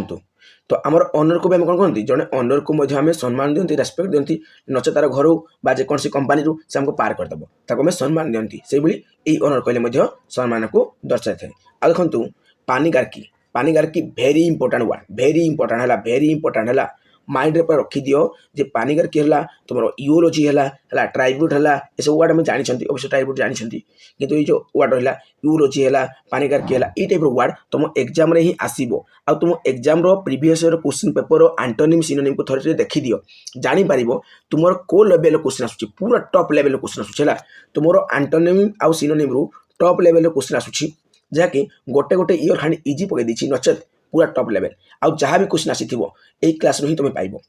S1: तो आमर ऑनर को भी आम कौन कहते जड़े ऑनर को आम सम्मान दियंती रेस्पेक्ट दियंती नचे तार घर बा जेकोसी कंपानी से आमको पार करदेव ताको आम सम्मान दियंती से भाई ऑनर कहले सम्मान को दर्शाई थाए आ देखु पानीगार्की very important word very important है माइंड रे रखी दियो जे पानीगार्की है तुम इओलॉजी है ट्राइब्यूट है ये सब वर्ड आम जानते अवश्य ट्राइब्यूट जानते किंतु ये जो वर्ड रहा इओलॉजी है पानीगार्की है ये टाइप वर्ड तुम एग्जाम रे ही आसीबो आ तुम एग्जाम रो previous year question paper antonym synonym को थोड़े देखी दियो जानी पारिबो तुमर को लेवल क्वेश्चन आसुची पूरा टॉप लेवल क्वेश्चन आसुची है तुमर आंटोनिम आउ सिनोनिम रू टॉप लेवल क्वेश्चन आसुची जहाँकि गोटे गोटे इयर खाली इजी पकई दी नचेत पूरा टॉप लेवल आउ जहाँ भी क्वेश्चन आसी यही क्लास ही तुम पाइब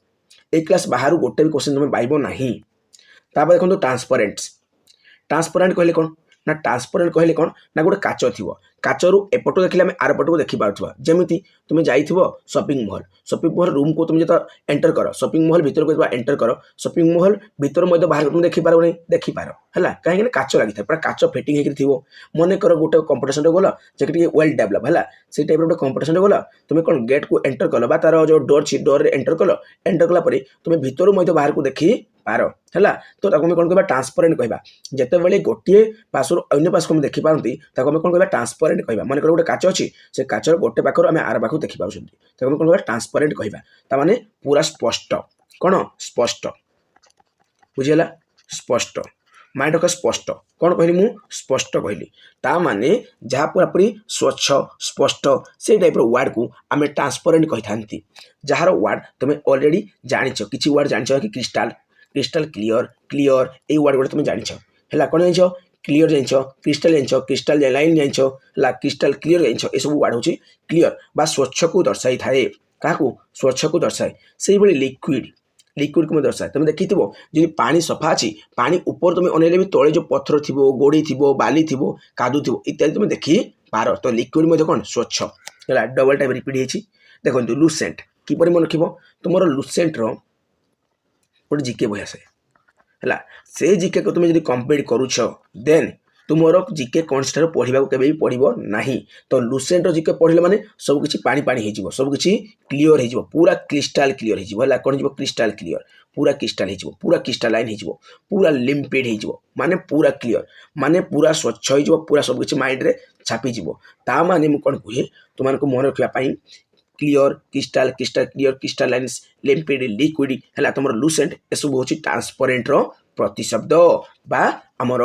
S1: ए क्लास बाहर गोटे भी क्वेश्चन तुम पाइब ना देखो ट्रांसपेरेंट कहले कौन ना ट्रांसपेरेंट कहले कौन ना गोटे काच थी काचरू एपटू देखिले आम आर पटू देखी पार्थ जमी तुम जाइथिबो शॉपिंग मॉल रूम को तुम जो एंटर कर शॉपिंग मॉल भीतर को एंटर कर शॉपिंग मॉल भीतर बाहर तुम देखी पार नहीं देखिपार है कहीं काच लगी पूरा काच फिटिंग हो मन कर गोटे कंपटीशन गल जे वेल डेभलप है से टाइप गोटे कंपटीशन गल तुम कौन गेट को एंटर कल तार जो डोर अच्छी डोर एंटर कलापर तुम भीतर बाहर को देखी पार है तो ताको कौन कह ट्रांसपेरेंट कहवा जिते बड़े गोटे पासर अन्य पास को देखी पारती कौन कह ट्रांसपेरेंट कहवा मन कर गोटे काच अच्छी से काचर गोटे पाखर आम आर पाख देखी पार्टी कौन कह ट्रांसपेरेंट कहवा ताने पूरा स्पष्ट कौन स्पष्ट बुझीगला स्पष्ट माइंड रख स्पष्ट कौन कहली मु स्पष्ट कहली ता माने जहाँ पूरापूरी स्वच्छ स्पष्ट से टाइप वर्ड को आम ट्रांसपेरेंट कही था जार वर्ड तुम ऑलरेडी जानिछ किसी वर्ड जानिछ कि क्रिस्टल क्लियर ये वर्ड गुड़ा तुम जानिछ है कौन जानिछ क्लियर जानिछ क्रिस्टल लाइन जानिछ है क्रिस्टल क्लियर जानिछ ये सब वर्ड हूँ क्लियर बा स्वच्छ को दर्शाई थाए क्या स्वच्छ को दर्शाए से भाई लिक्विड लिक्विड को दर्शाए तुम देखी जी पानी सफा अच्छी पानी ऊपर तुम अनेले भी तले जो पत्थर थी गोड़ी थी बाली थी कादू थी इत्यादि तुम देखी पार तो लिक्विड कौन स्वच्छ है डबल टाइम रिपीट होती देखो लुसेंट किपर मन रख तुम लुसेंट रोटे जिके बही आसे है से जिके को तुम कंप्लीट करुच देन तुमर जिके कौन पढ़ा के पड़ो ना तो लुसेंट जिके पढ़ले माने सबकि पानी पानी हो सबकि क्लीयर हो पूरा क्रिस्टाल क्लीयर हो कौन हो क्रिस्टाल क्लीयर पूरा क्रिस्टाल हो पूरा क्रिस्टालाइन हो पूरा लिम्पिड हो माने पूरा क्लीयर माने पूरा स्वच्छ हो पूरा सबकि माइंड रे छापीज ता माने मु कौन कहे तुमको मन रखापी clear crystal crystal clear crystallines limpid liquid है तुम लुसेंट एसबू हूँ ट्रांसपरेन्ट प्रतिशब्द बा आमर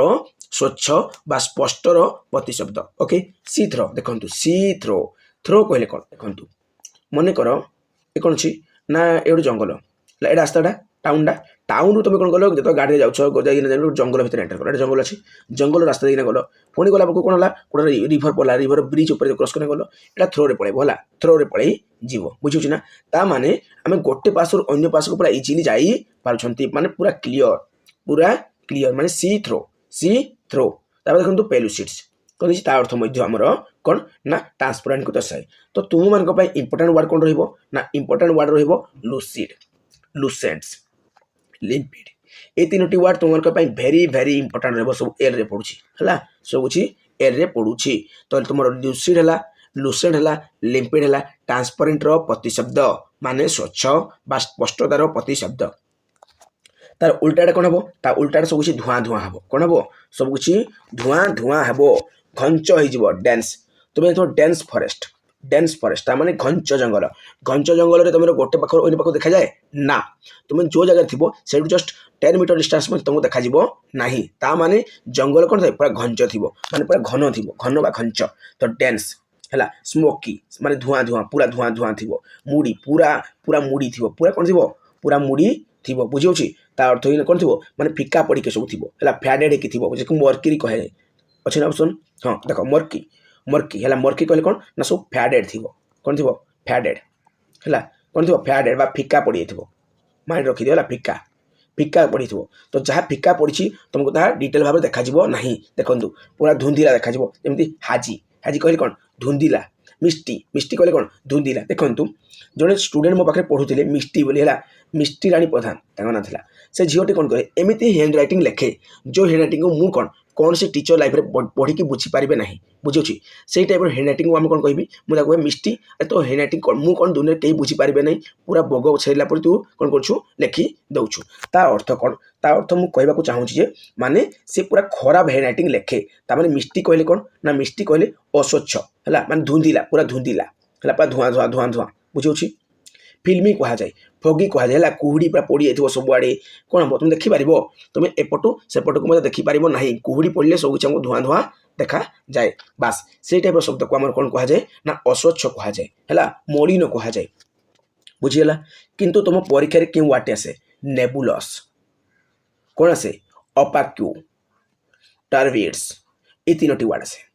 S1: स्वच्छ बा स्पष्टर प्रतिशब्द ओके सी थ्रो देखो सी थ्रो थ्रो कहले कौन देखो मन कर ये कौन अच्छी ना ये गोटे जंगल ये रास्ताटा टाउनटा टाउन रू तुम कौन कल जो गाड़ी जाओ जंगल भितर एंटर कर जंगल अच्छी जंगल रास्ता देना गल पुणी गला कौन है गोटे रिभर पड़ा रिभर ब्रिज उपर क्रॉस करने गल यहाँ थ्रोरे पड़े है थ्रोरे पड़े जीव बुझे ना ता माने आम गोटे पास अन्य पास को पूरा इजिली जाई पार्टी माने पूरा क्लीयर माने सी थ्रो देखो पेलुसिड्स कौन ता अर्थ आमर कौन ना ट्रांसपेरेंट को दर्शाए तो तुम मान इंपोर्टेंट वर्ड कौन रहा इंपोर्टेंट वर्ड लुसिड लुसेंट्स लिम्पिड ये तीनोटी वर्ड तुम भेरी भेरी इंपोर्टेंट रहा सब एल रे पड़ुछि है सब कुछ एल रे पड़ुछि तो तुम लुसिड है लुसेंट है लिम्पिड है ट्रांसपेरेंट प्रतिशब्द माने स्वच्छ बा स्पष्टतार प्रतिशब्द तार उल्टाटा कौन हम ता उल्टाटा सब कुछ धुआं धुआं हम कौन हम सब कुछ धुआं धुआं हम घंच हो डेन्स तुम डेन्स फॉरेस्ट माने घंच जंगल रे तुम गोटे पाख अन्य पाख देखा जाए ना तुम जो जगह थी से जस्ट 10 मीटर डिस्टेंस में तुमको देखा ना ता माने जंगल कौन था पूरा घंच थी माने पूरा घन थी घन बा घंच तो डेन्स है स्मोकी माने धुआं धुआं धुआं थी मुड़ी पूरा पूरा मुड़ी थी पूरा कौन थी पूरा मुड़ी थी बुझे ता अर्थ कौन थी माने फिका पड़ी के सब थी है फैडेड की थी मर्क्यूरी कहे अच्छे ना ऑप्शन हाँ देख मर्की है मर्की कहले कौन ना सब फैडेड थी कौन थी फैडेड है कौन थी फैडेड बा फिका पड़ी थी माइंड रखी दियो फिका फिका पड़ी थी तो जहाँ फिका पड़ी तुमको तार डिटेल भाव देखा ना देखो पूरा धुंधिला देखा जमी हाजी हाजी कहले कौन धुंधिला मिष्टी कहले कौन धुंधिला देखो जड़े स्टूडेंट मो पाखे पढ़ुले मिष्टी बोली है मिष्टी राणी प्रधान तांको ना था से झीटी कौन कहे एमती हैंड रईटिंग लेखे जो हैंड रईटिंग को मु कौन से टीचर लाइफ रे पढ़ी की बुझीपारे ना बुझे से टाइप टाइप हैंड रईटिंग को आम कौन कहि मुझे कहे मिष्टी तो हैंड रईटिंग कौन मु कौन दुनिया कहीं बुझीपारे ना पूरा बग छेला पर तू कौन कर लेखि दौचु ता अर्थ कौन ता अर्थ मुझे कहवाक चाहूँगी माने से पूरा खराब हैंड रईटिंग लेखे ताने मिष्टी कहले कौन ना मिष्टी कहले अस्वच्छ है माने धुंधिला पूरा धुंधिला है पूरा धुआं धुआं धुआं धुआं बुझे फिल्मी कह जाए फगी कह जाए कुहुड़ी पूरा पड़ जाए सबुआड़े कौन हम तुम देखिपार तुम एपटू सेपट को मतलब देखिपार ना कुहुड़ी पड़े सब कुछ धुआं धुआं देखा जाए बास से टाइप शब्द को आम कौन कह जाए ना अस्वच्छ कह जाए है मलिन कह जाए बुझीगला किंतु तुम परीक्षा रे क्यों वाटे आसे नेबुलस कौन आसे अपाक्यू टर्विड्स ये तीनोटी वार्ड आसे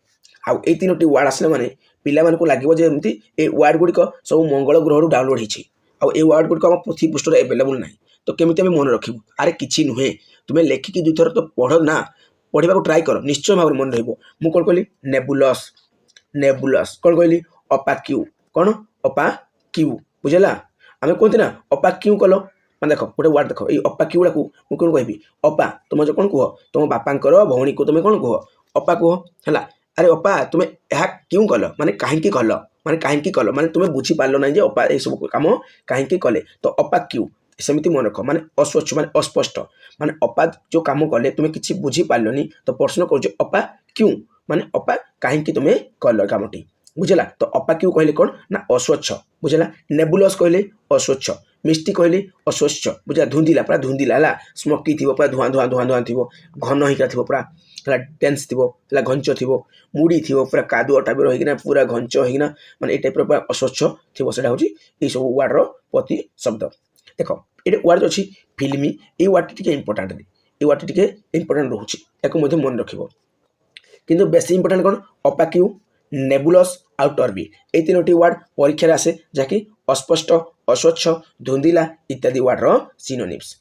S1: आउ ये तीनोटी वार्ड आसले माने पिला मानक लगे जमी ये वार्ड गुड़िक सब मंगल ग्रह डाउनलोड होती आउ वार्ड गुड़िक आम पृथ्वी पृष्ठ एवेलेबल ना तो केमी आम मन रखू अरे कि नुहे तुम्हें लेखिकी दुईथर तो पढ़ ना पढ़ा ट्राए कर निश्चय भाव मन रु कौन कहली नेबुलस नेबुलस कौन कहली अपाक्यू कौन अपाक्यू बुझेगा आम कहते ना अपाक्यू कल मैं देख गोटे वार्ड देख ये अपाक्यू गुड़ा मुझे कौन कहि अपा तुम जो कौन कह तुम बापांकर भौणी को तुम कौन कह अपा कह है अरे अपा तुम्हें यह क्यों कल माने कहीं कल माने तुम्हें बुझी पार्ल ना अपा ये सब कम कहीं कले तो अपा क्यों सेमती मन रख माने अस्वच्छ माने अस्पष्ट माने अपा जो कम कले तुम्हें किसी बुझी पार्लनी तो प्रश्न कर अपा क्यों माने अपा कहीं तुम्हें कल कमटी बुझेगा तो अपा क्यों कहले कौन ना अस्वच्छ बुझेगा नेबुलस कहले अस्वच्छ मिष्टी कहले अस्वच्छ बुझा धुंधिला पूरा धुंधिला है स्मोकी थी पूरा धुआं धुआं धुआं धुआं थी घन होकर थी पूरा है डेन्स थी है घंच थी मुड़ी थी पूरा कादुआ टाइप होना पूरा घंच होना माने ये टाइप पूरा अस्वच्छ थी से हूँ ये सब वार्डर प्रति शब्द देख ये वार्ड अच्छी फिल्मी ये वार्ड टी इंपोर्टाट ये वार्ड टी इंपोर्टाट रोचे या मन रख किंतु बेस इंपोर्टाट कौन अपाक्यू नेबुलस आउ टर्बी ये तीनोटी वार्ड परीक्षा आसे जहाँकि अस्पष्ट अस्वच्छ धुंधिला इत्यादि वार्डर सिनोनिम्स।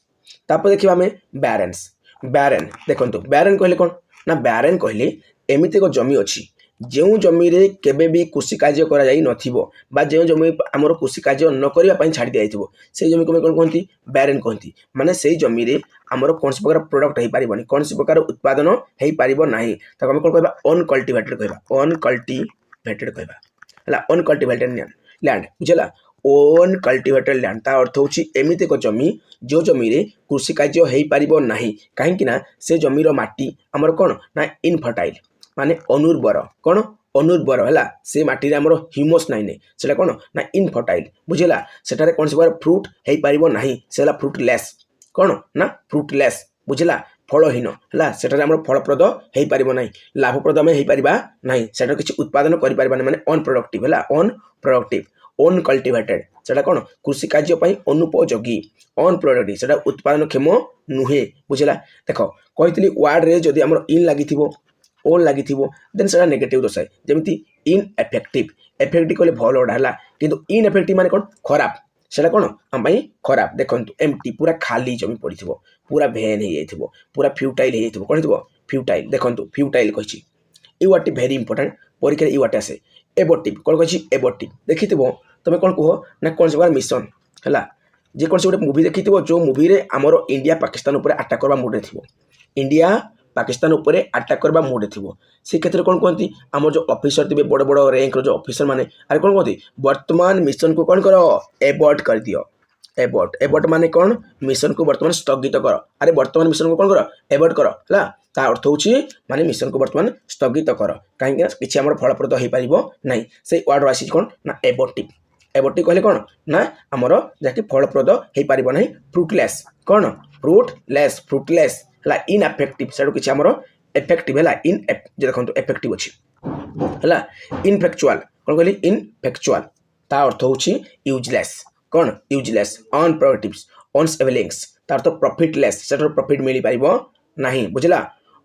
S1: तापर देखिबा हमें बैरेन्स। बैरेन देखंतु बैरेन कहले कोन ना बैरेन कहले एमिति को जमी अछि जो जमी रे केबे भी कृषि कार्य करा जाई नथिबो बा जो जमी हमर कृषि कार्य न करिया पई छाडी दियाइथिबो से जमी को कोन कहंती बैरेन कहंती। माने सेई जमी रे हमर कोनसी प्रकार प्रोडक्ट हेई पारिबोनी कोनसी प्रकार उत्पादन हेई पारिबो नाही ताको हम कोन कहबा अनकल्टिवेटेड कहबा अनकल्टिवेटेड कहबा हला अनकल्टिवेटेड लैंड बुझला। अनकल्टिवेटेड लैंड ता अर्थ होची एमिति को जमी जो जमी रे कृषि कार्य हेई पारिबो नाही काहेकि ना से जमीर माटी हमर कोन ना इनफर्टाइल माने अनुर्वर कौन अनुर्वर है से माटी रे हमर ह्यूमस नाइन सेटा कौन ना इनफर्टाइल बुझेला सेटारे कौन से फ्रूट हेई पारिबो नाही सेला फ्रूटलेस कौन ना फ्रूटलेस बुझेला फलहीन है सेटारे हमर फलप्रद हेई पारिबो नाही लाभप्रद में हेई पारिबा नाही सेटा किछि उत्पादन करि पारिबा माने अनप्रोडक्टिव है अनप्रोडक्टिव अनकल्टिवेटेड सेटा कौन कृषि कार्य पई अनुपयोगी अनप्रोडक्टिव सेटा उत्पादन क्षम नुहे बुझेला। देखो कहितली वर्ड रे जदी हमर इन लागिथिबो ओन लगी देन से नेगेटिव दर्शाए जमी इनएफेक्टिव एफेक्टिव कहले भल ओडा है किंतु इनएफेक्टिव माने कौन खराब सेटा कौन आम खराब देखो एमटी पूरा खाली जमी पड़ी पूरा भेन हो पूरा फ्यूटाइल हो कौन हो फ्यूटाइल देखो फ्यूटाइल कही यू वार्ड भेरी इंपोर्टेंट परीक्षा यू वार्ड आसे एबोर्टिव कौन कही एबोर्टिव देखी तुम कौन कह ना कौन से मिशन है जे कौन से गोटे मुवी देखी जो मुवी रे आमर इंडिया पाकिस्तान उपर अटैक करवा मुड थी इंडिया पाकिस्तान उपरे अटैक करवा मुड थी से क्षेत्र में कौन कहती आम जो ऑफिसर थे बड़ बड़ रैंक जो ऑफिसर माने अरे कौन कहती वर्तमान मिशन को कौन कर एबॉर्ट कर दियो एबॉर्ट एबॉर्ट माने कौन मिशन को वर्तमान स्थगित कर अरे वर्तमान मिशन को कौन कर एबॉर्ट कर है ता अर्थ होची माने मिशन को वर्तमान स्थगित कर कहीं किसी आम फलप्रद हो पार ना से वार्ड आसी कौन ना एबॉर्टिव एबॉर्टिव कहले कौन ना आमर जहाँकि फलप्रद हो पार ना फ्रूटलेस कौन फ्रूटलेस है इनएफेक्टिव से किसी आमर एफेक्टिव है इन देखो एफेक्टिव अच्छी है इनफेक्चुअल कौन कहली इनफेक्चुअल ता अर्थ होची यूजलेस कौन यूजलेस अनप्रोडक्टिव अनएवेलिंग्स तार तो प्रॉफिटलेस से प्रॉफिट मिल पार ना बुझला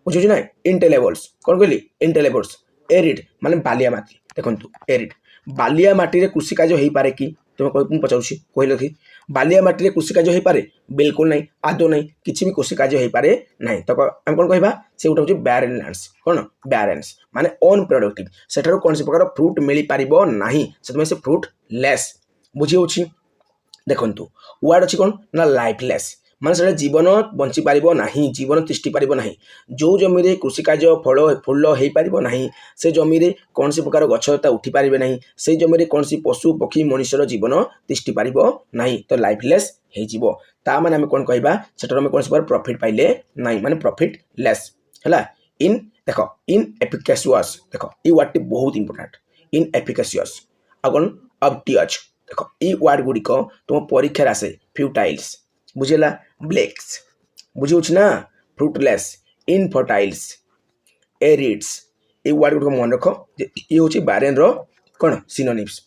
S1: बुझे ना इंटेलेबल्स कौन कहली इंटेलेबल्स एरिड माने बालिया माटी देखो एरिड बालिया माटी रे कृषि कार्य हो पारे कि तुम पचारूँ कहल कि बालिया माटी रे कृषि कार्य हो पारे बिल्कुल नहीं आदौ नहीं किसी भी कृषि कार्य हो पारे ना तो आम कौन कहवा से गोटे हूँ बैरेन लैंड्स कौन बैरेन्स माने अनप्रोडक्टिव सेठार कौन से प्रकार फ्रूट मिल पार ना से फ्रूट लेस बुझी हो देखु वार्ड अच्छी कौन ना लाइफलेस माने से जीवन बंची पार ना जीवन तिष्टि पार ना जो जमी रे कृषि कार्य फल फूल हो पार ना से जमी रे कौन सी प्रकार गछलता उठी पारे ना से जमी रे कौन सी पशु पक्षी मनुष्यर जीवन तिष्टि पार ना तो लाइफलेस हो माने आम कौन कहवा से आम कौन सी प्रॉफिट पाइले ना माने प्रॉफिट लेस है इन देख इन एफिकेशियस देख ये वार्ड बहुत इंपोर्टेंट इन एफिकेशियस आ कौन ऑब्टियस देख ये वार्ड गुड़िक तुम परीक्षा आसे फ्यूटाइल्स बुझेला ब्लेक्स बुझे ना फ्रूटलेस इनफर्टाइल्स एरिड्स ये वार्ड गुड़ मन रख ये हूँ बैरेन कौन सिनोनिम्स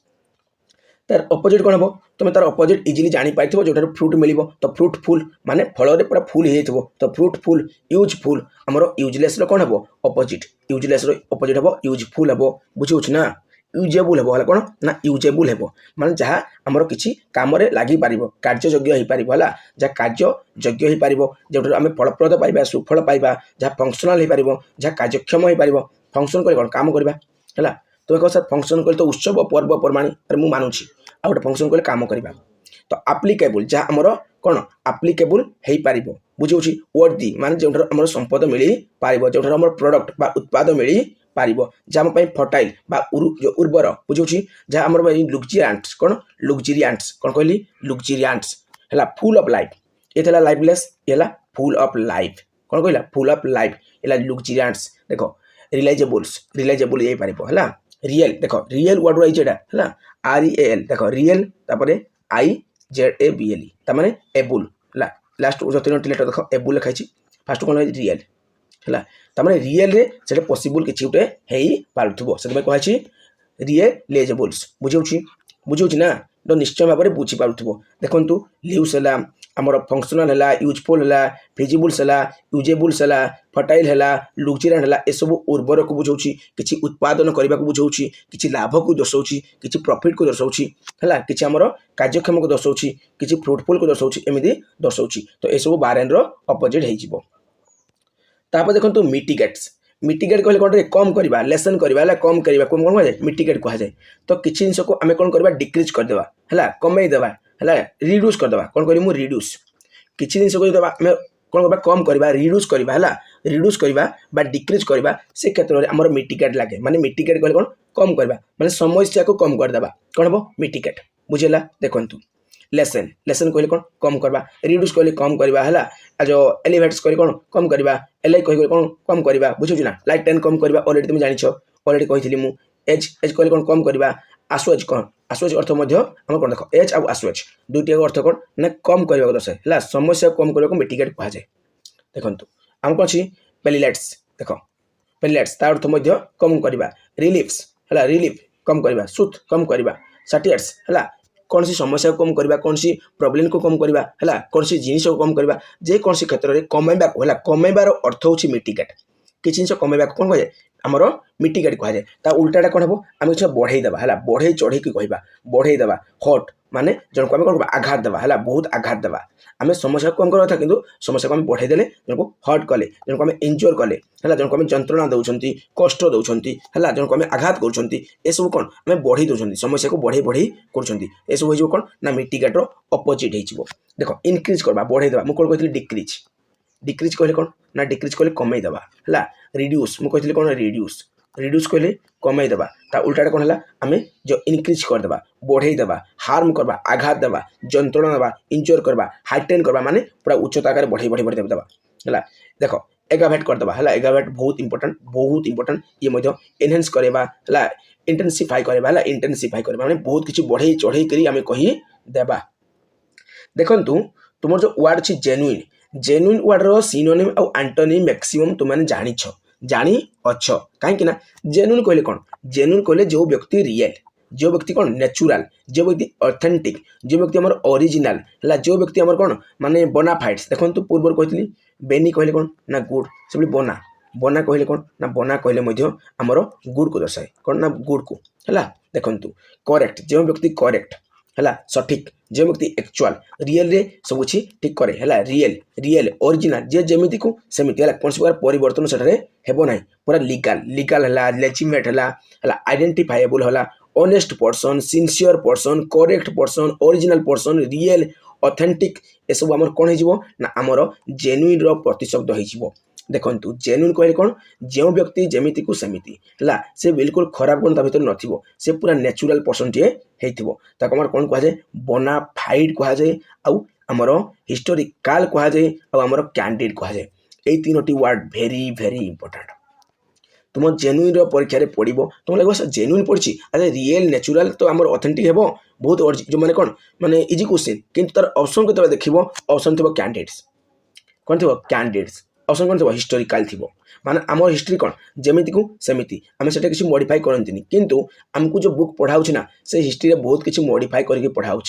S1: तार अपोजिट कौन हम तुम तार अपोजिट इजिली जापर जो फ्रूट मिल तो फ्रूटफुल माने फल पूरा फुल हो तो फ्रूटफुल यूजफुल आमर यूजलेस कौन हम अपोजिट यूजलेस अपोजिट हम यूजफुल हम बुझे ना यूजेबुल हे कौन ना यूजेबुल हे माने जहाँ आमर किसी कम लगी पार कार्ययोग्य हो पार है जहाँ कार्ययोग्य हो पार जो आम फलप्रद पाइबा सुफल पाइबा जहाँ फंक्शनाल हो पार जहाँ कार्यक्षम हो पार फंक्शन कर कौन काम करवा है तुम कह सर फंक्शन कर तो उत्सव पर्व पर्वाणी अरे मुझे मानुची आ गए फंक्शन कले काम करवा तो आप्लिकेबुल जहाँ आमर कौन आप्लिकेबुल हो पार बुझे वर्दी माने जो आम संपद मिल पार जो आम प्रोडक्ट बा उत्पाद मिल पार जहाँ फर्टाइल बा उर्वर बुझे जहाँ आम लुक्जिरियांट्स कौन लुक्जिरियांट्स कौन कहली लुक्जिरियांट्स है फुल ऑफ लाइफ ये था लाइफलेस ये फुल ऑफ लाइफ कौन कहला फुल ऑफ लाइफ ये लुक्जिरियांट्स देखो रिलाइजेबल ये पार है रियल देखो रियल वर्ड रही है REAL देखो रियल तापर IZABLE तार एबुल है लास्ट जो 3टी लेटर देख एबुल लिखाई फास्ट कौन रियल है तार रियल रे से पॉसिबल किसी गोटे हो पार्थ्व से कही रियलाइजेबल्स बुझे ना तो निश्चय भाव में बुझीपार देखु ल्यूस है आमर फंक्शनल है यूजफुल है फिजिबुल्स है यूजेबुल्स है फर्टाइल है लुक्चुरेंट है एसबू उर्वर को बुझाऊँ कि उत्पादन करने को बुझाऊँ कि लाभ को दर्शाऊँ कि प्रॉफिट को दर्शाऊँ है कि आमर कार्यक्षम को दर्शाऊँ कि फ्रुटफुल को दर्शाऊँ एमती दर्शाऊँ तो यह सब बार एंड अपोजिट हो देखो मिटिगेट्स मिटिगेट कहले कौन कम करवा लेसन करवा कम करवा कौन कौन कहुए मिटिगेट कहुए तो किसी जिन को आम कौन करवा डिक्रिज करदेवा है कमेदेवा है रिड्यूस करदेवा कौन कर रिड्यूस किसी जिन को आम कौन करवा कम करवा रिड्यूस करवा है रिड्यूस करवा डिक्रिज करवा से क्षेत्र में आमर मिटिगेट लगे माने मिटिगेट कहले कौन कम करवा माने समस्या को कम करदेवा कौन हम मिटिगेट बुझेगा देखु लेसन लेसन कहले कौन कम करवा रिड्यूस कहले कम करवा है जो एलिवेट्स कहले कौन कम करवा एल कह कौन कम करवा बुझे ना लाइक टेन कम करवा अलरेडी तुम जान अलरेडी कही मु एज एज कहले कौन कम करवा आसुएज कौन आसुएज अर्थ आम कौन देख एज आउ आसुएज दुईटी अर्थ कौन ना कम करने दर्शाए है समस्या कम करने को मिटिगेट कहुए देखो आम कौन अच्छी पेलिलेट्स देख पेलिलेट्स ता अर्थ कम करवा रिलीफ्स है रिलीफ कम करवा सुथ कम करवा साटिएट्स है कौन सी समस्या को कम करवा कौन सी प्रॉब्लम को कम करवा है कौन सी जिनिस को कम करवा जे कौन सी क्षेत्र में कमेबा है कमेबार अर्थ हूँ मिटिगेट किसी जिन कमेबा कौन कहे आमर मिटिगेट कहुए ता उल्टाटा कौन हम आम किसी बढ़ईदेवा है बढ़ई चढ़ी कहवा बढ़ईदेवा हट माने जन को आम कौन आघात देवा है बहुत आघात देवा आम समस्या को कम करवा था किंतु समस्या को आम बढ़ईदेले जन को हर्ट कले जन को आम इंजोर कले है जन को आम जंत्रणा दौरान कष्ट दौरान है जन को आम आघात कर कौन आम बढ़ी दौरान समस्या को बढ़ई बढ़ई कर कौन ना मिटिगेटर अपोजिट हो देख इनक्रिज करवा बढ़ईदेवा मुझे कौन कही डिक्रिज डिक्रिज कहले कौन ना डिक्रिज कहले कमेदेवा है रिड्यूस मुझे कही कौन रिड्यूस रिड्यूस कहले कमेदेवा ता उल्टा कौन है आम जो इनक्रिज करदेवा बढ़ईदेवा हार्म करवा आघात देवा जंत्रणा देवा इंजोर करवा हाइटेन करवा माने पूरा उच्चता आकार बढ़ई बढ़ई बढ़ी देवा है देख एगावेट करदेवा है एगावेट बहुत इंपोर्टेंट ये एनहेंस करवा है इंटेंसिफाई करवा है इंटेंसिफाई करवा माने बहुत किसी बढ़ई चढ़ई करी आम कही देवा देखु तुम जो वर्ड अच्छी जेन्युइन जेन्युइन वर्ड सिनोनिम और एंटोनिम मैक्सिमम तुमने जानी अच्छ कहीं जेन्युइन कहले कौन जेन्युइन कहले जो व्यक्ति रियल जो व्यक्ति कौन नेचुरल जो व्यक्ति ऑथेंटिक जो व्यक्ति आमर ओरिजिनल है जो व्यक्ति आमर कौन माने बोनाफाइड्स देखो पूर्व कही बेनी कहले कौन ना गुड से बना बना कहले कौन ना बना कहले आमर गुड को दर्शाए कौन ना गुड को है देखु करेक्ट जो व्यक्ति करेक्ट है सठिक जो व्यक्ति एक्चुअल रियल रे सब कुछ ठीक करे है रियल रियल ओरिजिनल जे जमीती को सेमिति है कौन प्रकार परिवर्तन सेठारे हेबो नाही पूरा लीगल लीगल है लेजिमेट है आइडेंटिफाएबल है honest person sincere person correct person original person real authentic ए सब आमर कौन हो ना आमर जेन्युइन रो प्रतिशब्द हो देखु जेन्युइन कहले कौन जो व्यक्ति जमीती को सेमिति है से बिल्कुल खराब गुण भर नथिबो से पूरा नेचुरल पर्सन टे हेइथिबो ताको आमर कौन कहुए बना फाइड कहुए आउ आमर हिस्टोरिकाल कहुए आउ आमर कैंडिड कहुए ये तीनोटी वर्ड भेरी भेरी इंपोर्टेंट तुम जेन्युइन परीक्षा रे पढ़ो तुम लगे जेन्युइन पढ़ी अरे रियल नेचुरल तो आमर ऑथेंटिक हेबो बहुत जो माने कौन माने इजी क्वेश्चन किंतु तार ऑप्शन को देखिबो ऑप्शन थी कैंडिडेट्स कौन थी कैंडिडेट्स ऑप्शन कौन थी हिस्टोरिकाल थी माने आमर हिस्ट्री कौन जमीती को सेमिति आम से किसी मॉडिफाई करती किंतु आमको जो बुक पढ़ाऊँ ना से हिस्ट्री रे बहुत किसी मॉडिफाई करके पढ़ाऊँ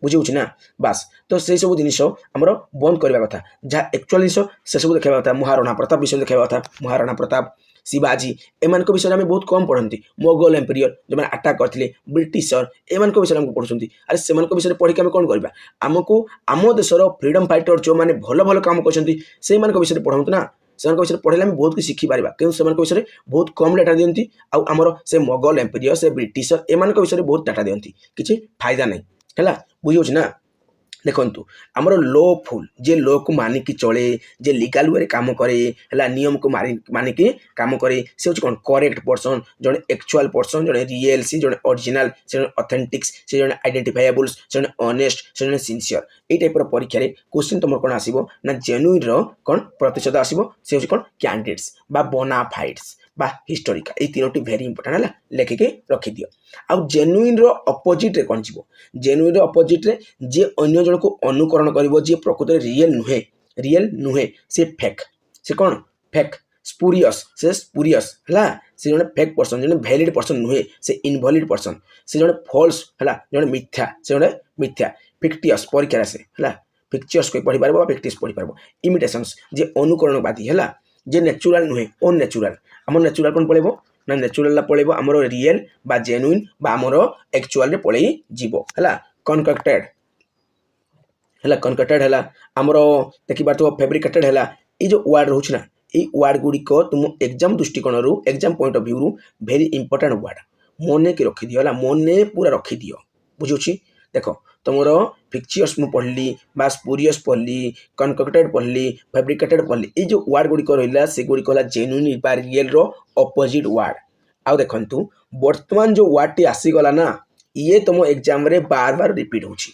S1: बुझे ना बास तो से सब जिन आमर बंद करवा कथा जहाँ एक्चुअल जिन से सब देखा कथा महाराणा प्रताप विषय देखा कथा महाराणा प्रताप शिवाजी एमान विषय में बहुत कम पढ़ती मोगल एम्पिरियर जो मैंने अटैक करते ब्रिटिशर एमान विषय में पढ़ुं अरे से विषय पढ़ी आम कौन करवा आमको आम देशर फ्रीडम फाइटर जो मैंने भल भल कम कर विषय पढ़ाऊँ ना से विषय पढ़े आम बहुत कुछ शिखिपार क्यों से विषय बहुत कम डाटा दिखती आमर से मोगल एम्पिरियर से ब्रिटिशर एमान विषय बहुत डाटा दिखती किसी फायदा नहीं है बुझे ना देखु आमर लॉफुल जे लॉ को मानिकी चले जे लीगल वे काम करे है नियम को मानिकी काम करे से हूँ कौन करेक्ट पर्सन जड़े एक्चुअल पर्सन जड़े रियल सी जड़े ओरिजिनल से जड़े ऑथेंटिक्स से जड़े आइडेंटिफाएबल्स से जड़े ऑनेस्ट से जड़े सिंसियर ये टाइप परीक्षा रे क्वेश्चन तुम कौन आसो ना जेन्युइन रो कौन प्रतिशत आसो से हूँ कौन कैंडिडेट्स बा बोनाफाइड्स बा हिस्टोरिकल ये तीनोटी भेरी इंपोर्टेंट है लेखिके रखिदि आउ जेन्युइन रो अपोजिट रे कौन जीव जेन्युइन रो अपोजिट रे जे अन्य जन को अनुकरण करिवो जे प्रकृत रियल नुहे से फेक से कौन फेक स्पुरियस है से जने फेक पर्सन जने वैलिड पर्सन नुहे से इनवैलिड पर्सन से जने फॉल्स है जने मिथ्या से जने मिथ्या फिक्टियस परीक्षा से है फिक्चर्स को पढ़ी पारबो फिक्टिस पढ़ी पारबो इमिटेशंस जे अनुकरणवादी हैला जे नेचुरल नुहे ओन नेचुरल हमर नेचुरल कोन पळेबो ना नेचुरल पळेबो हमर रियल बा जेन्युइन बा हमर एक्चुअल रे पळेई जीवो हैला कनकटेड हैला कनकटेड हैला हमर देखि बातो फैब्रिकेटेड हैला ई जो वर्ड रहउछ ना ई वर्ड गुडी को तुम एग्जाम दृष्टिकोण रु एग्जाम पॉइंट ऑफ व्यू रु वेरी इंपोर्टेंट वर्ड मने के रखि दियो हैला मने पूरा रखि दियो बुझुछि देखो तुमर फिक्चर्स मु पढ़ली बा स्पूरियस पढ़ली कनकटेड पढ़ली फैब्रिकेटेड पढ़ली ये जो वर्ड गुडी को रहिला से गुडी कोला जेन्युइन बा रियल रो ऑपोजिट वर्ड आ देखंतु वर्तमान जो वर्ड टी आसी गला ना ये तुम एग्जाम रे बार बार रिपीट होछि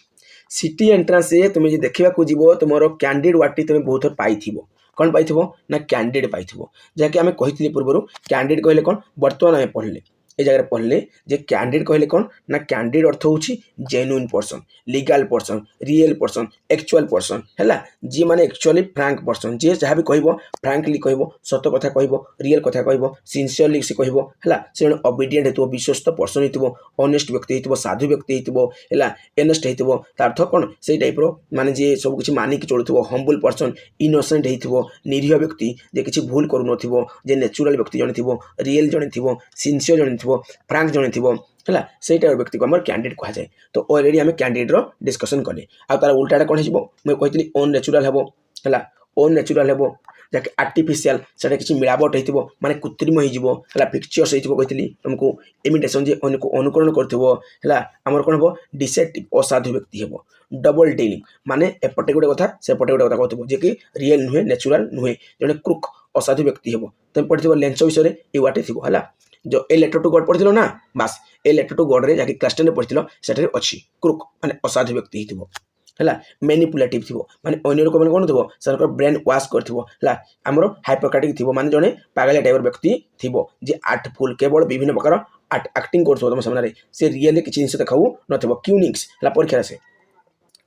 S1: सिटी एंट्रेंस से तुम जे देखिबा को जीवो तुमरो कैंडिडेट वर्ड टी तुम बहुत पाइथिबो कौन पाइथिबो ना कैंडिडेट पाइथिबो जाके हमें कहितली पूर्वरु कैंडिडेट कहले कौन वर्तमान हमें पढ़ले ए जगह पढ़ले जे कैंडिडेट कहले कौन ना कैंडिडेट अर्थ होची genuine person legal person real person actual person हैला जी माने एक्चुअली फ्रैंक पर्सन जे जहाँ भी कहबो फ्रैंकली कहबो सत कथा कहबो रियल कथा कहबो सिंसियरली से कहबो हैला से ओबीडिएंट हेतु विश्वस्त पर्सन हेतु ऑनेस्ट व्यक्ति हेतु साधु व्यक्ति हेतु हैला एनेस्ट हेतु तार अर्थ कौन से टाइप रो माने जे सब किछि मानि कि चलुथबो हम्बल पर्सन इनोसेंट हेतु निरीह व्यक्ति जे किछि भूल करू नथिबो जे नेचुरल व्यक्ति जने थिबो रियल जने थिबो सिंसियर जने थिबो फ्रैंक जने थिबो हैला सेटा व्यक्ति को हमर कैंडिडेट कहा जाए तो ऑलरेडी हमें कैंडिडेट रो डिस्कशन कले आ तार उल्टाटा कोन हिबो मैं कहतली ओन नेचुरल हेबो हैला ओन नेचुरल हेबो जाके आर्टिफिशियल सेटा किछि मिलावट हेतिबो माने कृत्रिम होई जिवो हैला पिक्चर्स हेतिबो कहतली तुमको इमिटेशन जे अनुकरण करथिबो हैला हमर कोन हेबो डिसेप्टिव असाधु व्यक्ति हेबो डबल डीलिंग माने एपटे गोटे कथा सेपटे गोटे कथा कहथिबो जे कि रियल नुहे नेचुरल नुहे जने क्रुक असाधु व्यक्ति हेबो तुम पढ़थिबो लेंस विषय रे ए वाटे थिबो हैला जो ए लेटर टू गॉड पढ़थिलो ना बस ए लेटर टू गॉड रे जाके क्लास 10 रे पढ़थिलो सेटरे अछि क्रुक माने असाधु व्यक्ति हिथिबो हैला मैनिपुलेटिव थिबो माने अन्य लोक माने कोन थिबो सरकर ब्रेन वॉश करथिबो हैला हमरो हाइपोक्रेटिक थिबो माने जने पागल टाइप व्यक्ति थिबो जे आर्टफुल केवल विभिन्न प्रकार एक्टिंग करथबो तम सामने रे से रियली किछि जिंस देखाउ नथिबो क्यूनिंग्स हैला परीक्षा से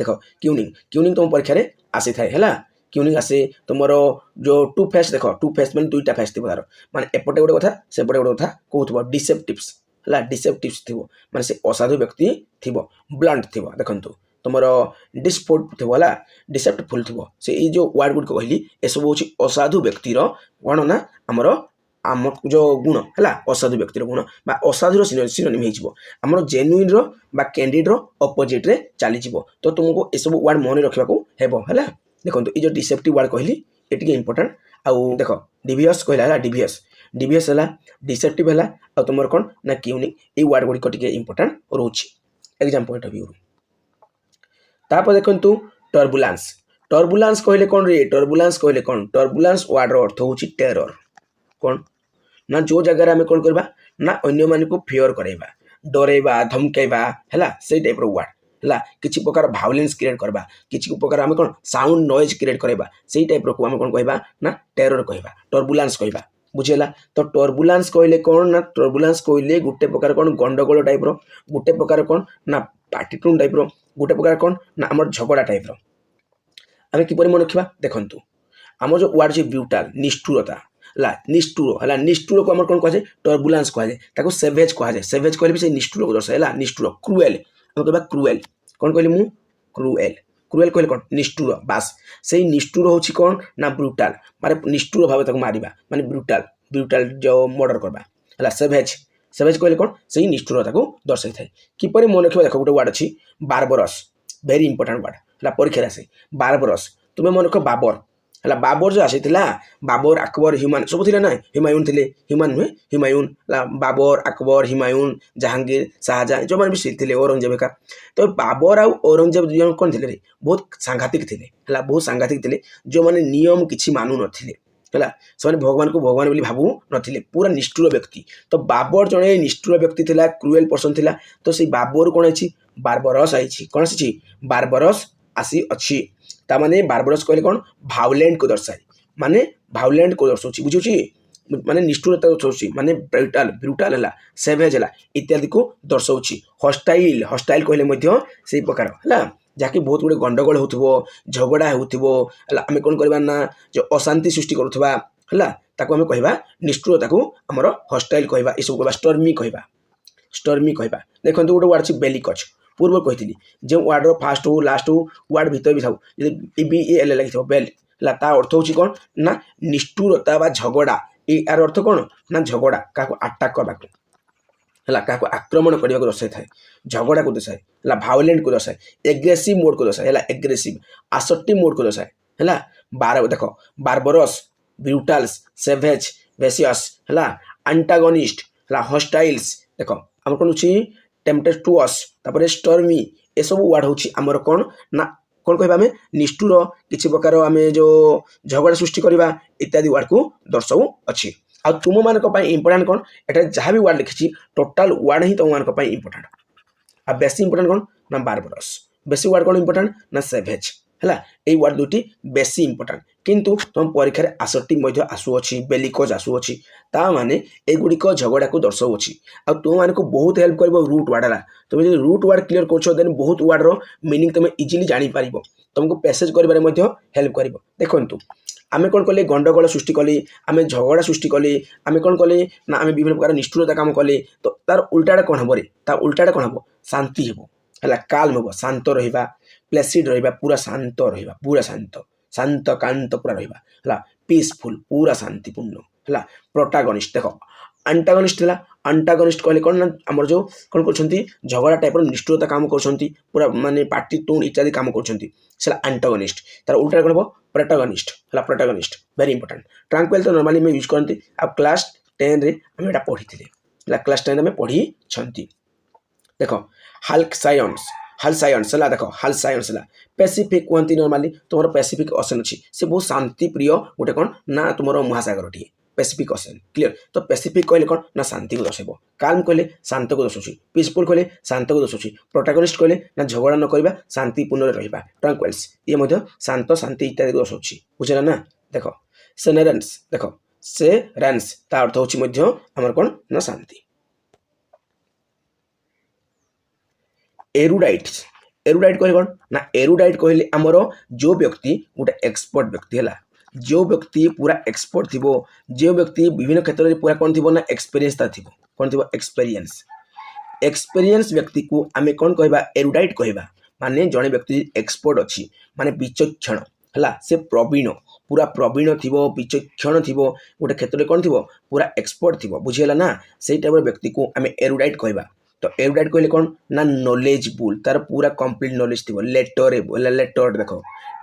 S1: देखो क्यूनिंग तुम परीक्षा रे आसी थाए हैला क्यूनिंग आसे तुमरो जो टू फेस देखो टू फेस माने दुईटा फेस थिबो तार माने एपटे गोटे कथा सेपटे गोटे कथा कहउथबो डिसेप्टिव्स हैला डिसेप्टिव्स थिबो माने से असाधु व्यक्ति थिबो ब्लंट थिबो देखंतु तुमरो डिस्पोर्ट थिबो हैला डिसेप्टफुल थिबो से ई जो वर्ड गुड को कहली ए सब होची असाधु व्यक्ति रो कोन ना हमरो आम जो गुण हैला असाधु व्यक्ति रो गुण बा असाधु रो सिनोनिम हे जिवो हमरो जेन्युइन रो बा कैंडिडेट रो ऑपोजिट रे चली जिवो तो तुमको ए सब वर्ड मने रखिबा को हेबो हैला देखो ये जो डिसेप्टिव वर्ड कहली ये इंपोर्टेंट आउ देख डिवियस कहला डिवियस है डिसेप्टिव है आ तुम कौन ना क्यूनिंग ये वर्ड गुड़िक टे इंपोर्टेंट रोचे एग्जाम पॉइंट ऑफ व्यू तापर देखु टर्बुलेंस कहले कौन रे टर्बुलेंस कहले कौन टर्बुलेंस वर्ड रो अर्थ होची टेरर कौन ना जो जगह आम कौन करबा ना अन्य मान को फियर करैबा डरेबा धमकेबा हैला से टाइप रो वर्ड हैला किछि प्रकार वायलेंस क्रिएट करबा किछि प्रकार हम कोन साउंड नॉइज क्रिएट करबा सेही टाइप रो को हम कोन कहबा ना टेरर कहबा टर्बुलेंस कहबा बुझेला तो टर्बुलेंस कहले कोन ना टर्बुलेंस कहले गुटे प्रकार कोन गंडगोल टाइप रो गुटे प्रकार कोन ना पार्टीटून टाइप रो गुटे प्रकार कोन ना हमर झगड़ा टाइप रो आमे किपरि मन रखिबा देखंतु हमर जो वर्ड जे ब्रूटल निष्ठुरता हैला निष्ठुर को हमर कोन कहजे टर्बुलेंस कहजे ताको सेवेज कहजे सेवेज कहले भी से निष्ठुर को दर्शायला निष्ठुर क्रूएल हम कहबा क्रूएल कौन कहली मु क्रूएल कहले कौन निष्ठुर बास से निष्ठुर होची कौन ना ब्रूटल माने निष्ठुर भाव तक मारिबा माने ब्रूटल जो मर्डर करबा हला सेवेज कहले कौन से निष्ठुरता को दर्शाई थाए किपरि मन रखिबा देखो गोटे वर्ड अछि बारबरस वेरी इंपोर्टेंट वर्ड हला परीक्षा से बारबरस तुमे मन रख बाबर हला बाबर जो आसीथिला बाबर अकबर हुमायून सब थिला ना हुमायून थिले हुमायून बाबर अकबर हुमायून जहांगीर शाहजहां जो मान भी थिले औरंगजेब का तो बाबर आ औरंगजेब दुजन कोन थिले रे बहुत सांघातिक थिले हला बहुत सांघातिक थिले जो माने नियम किछि मानु नथिले हला सने भगवान को भगवान बोली भाबू नथिले पूरा निष्ठुर व्यक्ति तो बाबर जने निष्ठुर व्यक्ति थिला क्रूएल पर्सन थिला तो से बाबर कोन अछि बारबरस आइछि कोन अछि बारबरस आसी अछि ता माने बारबरस कहले कौन वायलेंट को दर्शाए माने वायलेंट को दर्शाउछि बुझुछि माने निष्ठुरता दर्शाउछि माने ब्रूटल हला सेवेज हला इत्यादि को दर्शाउछि हॉस्टाइल कहले मध्य सेही प्रकार हला जाके बहुत गुडे गंडगोल होथबो झगड़ा होथबो हला हमें कोन करबा ना जो अशांति सृष्टि करथबा हला ताको हमें कहबा निष्ठुरता को हमर हॉस्टाइल कहबा इसु कहबा स्टर्मी कहबा देखंतु गुडे वर्ड अछि बेलिकच पूर्व कही जो वार्डर फास्ट हो लास्ट हो वार्ड भीतर भी था बी ए एल लगी बेल है अर्थ हूँ कौन ना निष्ठुरता बा झगड़ा यार अर्थ कौन ना झगड़ा क्या आटाक करवा है क्या आक्रमण करने को दर्शाई थाए झगड़ा को दर्शाए है भायोलेंट को दर्शाए एग्रेसिव मोड को दर्शाए है एग्रेसिव आसक्टिव मोड को दर्शाए है बार देख बारबरस ब्रूटाल्स सेवेज वेसियस है एंटागोनिस्ट है हस्टाइल्स देख आम कौन अच्छी टेम्पेस्टुअस तापर स्टर्मी ए सब वार्ड हूँ आमर कौन ना कौन कह आम निष्ठुर किसी प्रकार आम जो झगड़ा सृष्टि करवा इत्यादि वार्ड को दर्शाऊ अच्छी आ तुम मान इंपोर्टाट कौन एट जहाँ भी वार्ड लिखी टोटाल वार्ड ही तुम मान इंपोर्टाट आ बेसी इंपोर्टाट कौन ना बारबरस बेसी वार्ड कौन इंपोर्टाट ना सेवेज है यही वार्ड दुटी बेसी इंपोर्टाट किंतु तुम परीक्षा आसक्टिव आसुअछि बेलिकोज आसुअछि ता माने एगुड़िक झगड़ा को दर्शाऊँगी आ तुम मानक बहुत हेल्प कर रूट वार्ड है तुम जो रूट वार्ड क्लीयर कर देन बहुत वार्डर मीनिंग तुम इजिली जापर तुमको पैसेज कर हेल्प कर देखु आम कौन कले गंडगोल सृष्टि कले आम झगड़ा सृष्टि कले आम कौन कले ना आम विभिन्न प्रकार निष्ठुरता काम कले तो तार उल्टाटा कौन हम तार उल्टाटा कौन हम शांति हम है काल्म हम शांत रहा प्लेसिड रहा पूरा शांत रहा पूरा शांत शांत कांत पूरा रहा है पीसफुल पूरा शांतिपूर्ण है प्रोटागनिस्ट देख एंटागनिस्ट है एंटागनिस्ट कहले कौन ना आमर जो कौन कर झगड़ा टाइप निष्ठुरता काम कर पूरा माने पार्टी टोन इत्यादि काम कर एंटागनिस्ट तार उल्टा कौन हम प्रोटागनिस्ट है प्रोटागनिस्ट वेरी इंपोर्टेंट ट्रांक्विल तो नॉर्मली में यूज करते आप क्लास 10 रे आम एटा पढ़ी थे क्लास 10 में पढ़ी देख हाल्सायन्स हाल्सायन्स है देख हाल्सायन्स है पैसिफिक कहती नॉर्मली तुम पैसिफिक ओशन अच्छी से बहुत शांति प्रिय गोटे कौन ना तुम महासागर टी पैसिफिक ओशन क्लियर तो पैसिफिक कहले कौन ना शांति को दर्शाइब काल्म कहले शांत को दर्शाऊँ पीसफुल कहले शांत को दर्शाऊँ प्रोटागनिस्ट कहले ना झगड़ा न करवा शांतिपूर्ण रहा ट्रांक्विल्स ये शांत शांति इत्यादि को दर्शाऊँ बुझेगा ना देख सेनेरेंस देख से रेन्स ता अर्थ हूँ आमर कौन ना शांति एरुडाइट्स एरुडाइट कहले कौन ना एरुडाइट कहले आमर जो व्यक्ति गोटे एक्सपर्ट व्यक्ति है जो व्यक्ति पूरा एक्सपर्ट थी जो व्यक्ति विभिन्न क्षेत्र में पूरा कौन थी ना एक्सपीरियंस थी कौन थी एक्सपीरियंस एक्सपीरियंस व्यक्ति को आम कौन कह एरुडाइट कहवा माने जड़े व्यक्ति एक्सपर्ट अच्छी माने विचक्षण है से प्रवीण पूरा प्रवीण थी विचक्षण थी गोटे क्षेत्र में कौन थी पूरा एक्सपर्ट थी बुझीगला ना से टाइप व्यक्ति को आम एरुडाइट कहवा तो एरुडाइट कहले कौन ना नॉलेजफुल तार पूरा कंप्लीट नॉलेज थी लेटर्ड देख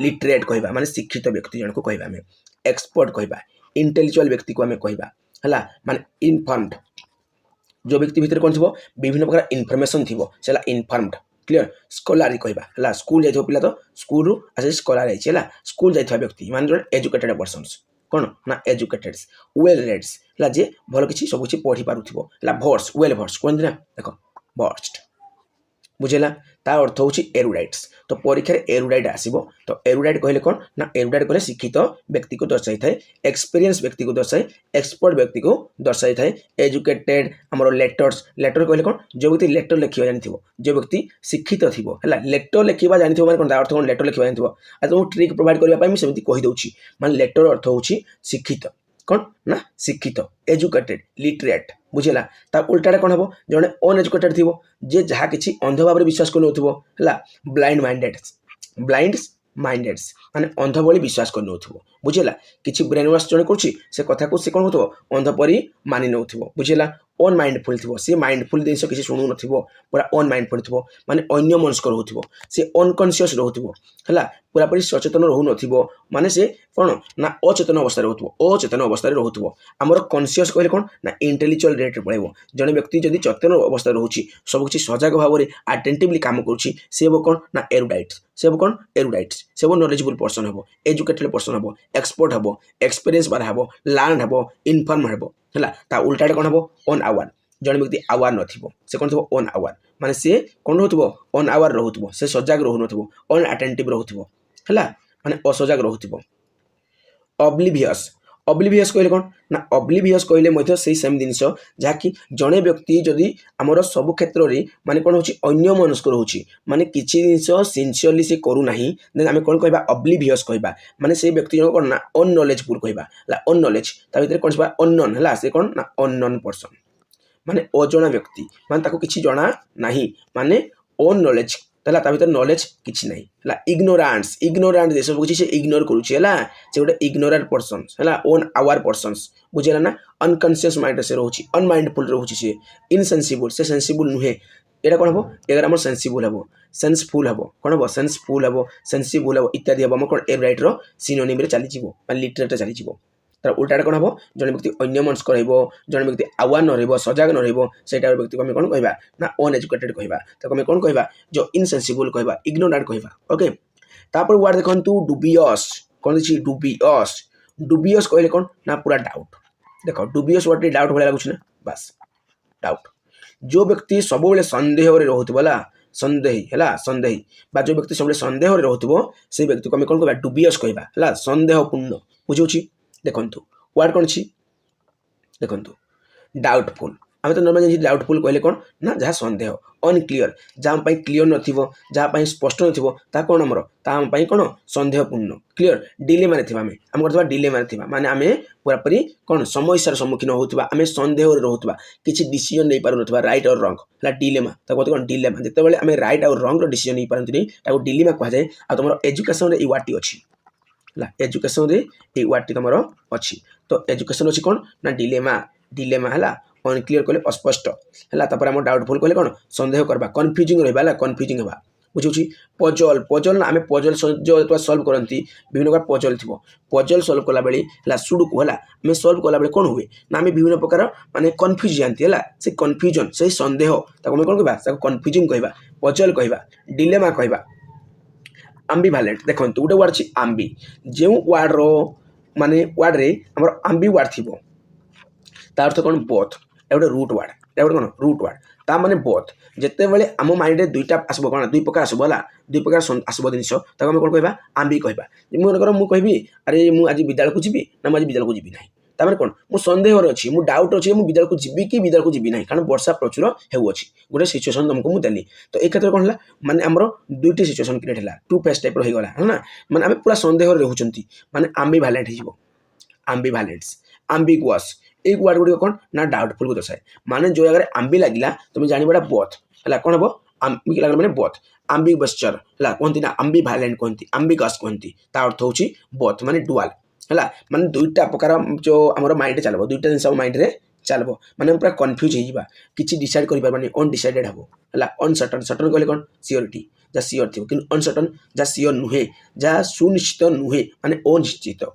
S1: लिटरेट कहवा माने शिक्षित व्यक्ति जन को कहवा एक्सपर्ट कहवा इंटेलेक्चुअल व्यक्ति को आम कहवा है माने इनफॉर्म्ड जो व्यक्ति भितर कौन थी विभिन्न प्रकार इनफर्मेशन थी से इनफॉर्म्ड क्लियर स्कॉलर कहवा है स्कूल जाइए पिला तो स्कूल आसे स्कॉलर है स्कूल जाइए व्यक्ति मान जो एजुकेटेड पर्सन्स कौन ना एजुकेटेड वेल रेड्स है जे भल किसी सब किसी पढ़ी पारुथिबो है भर्स वेल भर्स कहते ना देख भर्स्ड बुझेला ता अर्थ हूँ एरुडाइट्स तो परीक्षा एरुडाइट आसो तो एरुडाइट कहले कौन ना एरुडाइट कहले शिक्षित व्यक्ति को दर्शाई थाए एक्सपीरियंस व्यक्ति को दर्शाए एक्सपर्ट व्यक्ति को दर्शाई थाए एजुकेटेड आमर लेटर्स लेटर कहले कौन जो व्यक्ति लेटर लिखा जानी जो व्यक्ति शिक्षित थी है लेटर लिखा जानी मैंने कौन अर्थ कौन लेटर लिखा जानी आज तुमको ट्रिक प्रोवाइड करने सेमती कहीदे माने लेटर अर्थ हूँ शिक्षित कौन ना शिक्षित एजुकेटेड लिटरेट बुझेगा ता उल्टा कौन हम जड़े अनएजुकेटेड थी जे जहाँ किसी अंध भाव विश्वास कर ब्लाइंड माइंडेड्स माने अंध भली विश्वास कर बुझेगा किसी ब्रेन वाश जड़े कर कथा को कौन हो अंध परी मानि नौ बुझेगा अन माइंडफुल थी सी माइंडफुल जिन किसी शुणु न पूरा अन माइंडफुल थी माने अन्य मनस्क रोथो सी अनकनसीयस रोथो है पूरा पूरी सचेतन रोहु न माने से कौन ना अचेतन अवस्था रोथो अचेतन अवस्था रोथो आमर कनसीयस कहले कौन ना इंटेलेक्चुअल रेट पड़े जड़े व्यक्ति जदि चेतन अवस्था रोचे सबकि सजग भाव में अटेंटिवली काम कर कौन ना एरुडाइट्स से कौन एरुडाइट्स से नॉलेजेबल पर्सन हम एजुकेटेड पर्सन हम एक्सपर्ट हम एक्सपीरियंस बार हम लर्न हम इनफॉर्म हम है उल्टा कौन हम ऑन आवर जड़े व्यक्ति आवार नसे कौन थो ऑन आवर माने से कौन हो ऑन आवर रोथो से सजग रोहु न अन अटेंटिव रोथो है माने असजग रोथो ऑब्लिवियस ऑब्लिवियस कहले कौन ना ऑब्लिवियस कहले से सेम जिन जहाँकि जड़े व्यक्ति जदि आमर सब क्षेत्र में माने कौन हो अन्य मनस्क रोचे माने किसी जिन सिनसीयरली से करूना देन आम कौन कह ऑब्लिवियस कहवा माने से व्यक्ति जन कौन ना अननॉलेजफुल कहवा अननॉलेज ता भीतर कौन अननोन है से कौन ना अननोन पर्सन माने अजना व्यक्ति माने ताको किसी जना नहीं माने ओन नॉलेज ताला ता भीतर नॉलेज किछि नाही हला इग्नोरांट जे सब किछि से इग्नोर करूछि हला से गोटे इग्नोरेंट पर्सन हला ओन आवर पर्सन्स बुझिला ना अनकॉन्शियस माइंड से रहउछि अनमाइंडफुल रहउछि से इनसेंसिबल से सेंसिबल नुहे एटा कोन हबो एगर हमर सेंसिबल हबो सेंसफुल हबो कोन हबो सेंसफुल हबो सेंसिबल हबो इत्यादि हबो हम कोन ए राइट रो सिनोनिम रे चली जिवो मान लिटरेट चली जिवो तार उल्टा कोन हबो जने व्यक्ति अन्य मनस्क रहइबो जने व्यक्ति आवार न रहइबो सजाग न रहइबो सेटा व्यक्ति को हम कोन कहबा ना अनएजुकेटेड कहबा तो हम कोन कहबा जो इनसेंसिबल कहबा इग्नोरेंट कहबा ओके तापर वर्ड देखंतु डुबियस कोन छी डुबियस कहले कोन ना पूरा डाउट देखो डुबियस वर्ड डाउट भले लागुछ ना बस डाउट जो व्यक्ति सब बेले संदेह रे रहउतबला संदेही हला संदेही बा जो व्यक्ति सब बेले संदेह रे रहउतबो से व्यक्ति को हम कोन कहबा डुबियस कहबा हला संदेहपूर्ण बुझौछि देखंतु वर्ड कोन छी देखंतु डाउटफुल आम तो नॉर्मल डाउटफुल कहले कोन ना जहाँ संदेह अनक्लियर जहाँ पई क्लियर नथिबो जहाँ पई स्पष्ट नथिबो ता कोन हमर ता हम पई कोन संदेहपूर्ण क्लियर डिलेमा रे थिबा हम करथबा डिलेमा रे थिबा माने आमे पूरा परी कोन समस्यार सम्मुखीन होउतबा आमे संदेह रे रहउतबा किछि डिसीजन नै पारु नथिबा राइट और रॉन्ग ला डिलेमा ता कहते कोन डिलेमा जते बेले आमे राइट और रॉन्ग रो डिसीजन नै पारंती नै ताको डिलेमा कहा जाय आ तमरो एजुकेशन रे ई वाटी अछि ला एजुकेशन रे ई वाटी तमरो अछि तो एजुकेशन अछि कोन ना डिलेमा हला अनक्लियर कहले अस्पष्ट हला तापर हम डाउटफुल कहले कोन संदेह करबा कंफ्यूजिंग रहबा हला कंफ्यूजिंग हेबा बुझुछि पजल ना हमें पजल जो तो सॉल्व करंती विभिन्न प्रकार पजल थिबो पजल सॉल्व कला बेली हला सुडुकु हला हमें सॉल्व कला बेले कोन हुए ना हमें विभिन्न प्रकार माने कंफ्यूज जानती हला से कंफ्यूजन से संदेह ताको हम कोन कहबा ताको कंफ्यूजिंग कहबा पजल कहबा डिलेमा कहबा एम्बिवैलेंट देखंतु गोटे वर्ड छी आम्बी जेउ वर्ड रो माने वर्ड रे हमर आम्बी वर्ड थिबो ता अर्थ कोन बोथ एवडे रूट वर्ड कोन रूट वर्ड ता माने बोथ जते बेले हम माइंड रे दुईटा आसबो कोन दुई प्रकार आसबो हला दुई प्रकार आसबो जिनिस ताको हम कोन कहबा आम्बी कहबा मु कर मु कहबी अरे मु आज विद्यालय को जिबी ना मु आज विद्यालय को जिबी नाही ता माने कोन मु संदेह रे अछि मु डाउट अछि मु विद्यालय को जिबी कि विद्यालय को जिबी नाही कारण वर्षा प्रचुर हेउ अछि गोटे सिचुएशन तुमको मु देली तो ए क्षेत्र कोन हला माने हमरो दुईटी सिचुएशन क्रिएट हला टू फेस टाइप रो हे गला हना माने हम पूरा संदेह रे रहउचंती माने एम्बिवैलेंट हिजबो एम्बिवैलेंस एम्बिगुअस एक वर्ड गुडी कोन ना डाउटफुल को दर्शाए माने जो अगर आम्बी लागिला तुम जानि बडा बोथ हला कोन हबो आम्बी लागला माने बोथ एम्बिगस्चर हला कोनती ना एम्बिवैलेंट कोनती एम्बिगस कोनती ता अर्थ होची बोथ माने डुअल हला माने दुईटा प्रकार जो हमर माइंड रे चलबो दुईटा जिंस माइंड रे चलबो माने पूरा कंफ्यूज हे जिबा किछि डिसाइड करि परबानी अनडिसाइडेड हबो हला अनसर्टन सर्टन कहले कोन सियोरिटी जा सियोर थिबो किन अनसर्टन जा सियोर नुहे जा सुनिश्चित नुहे माने अनिश्चित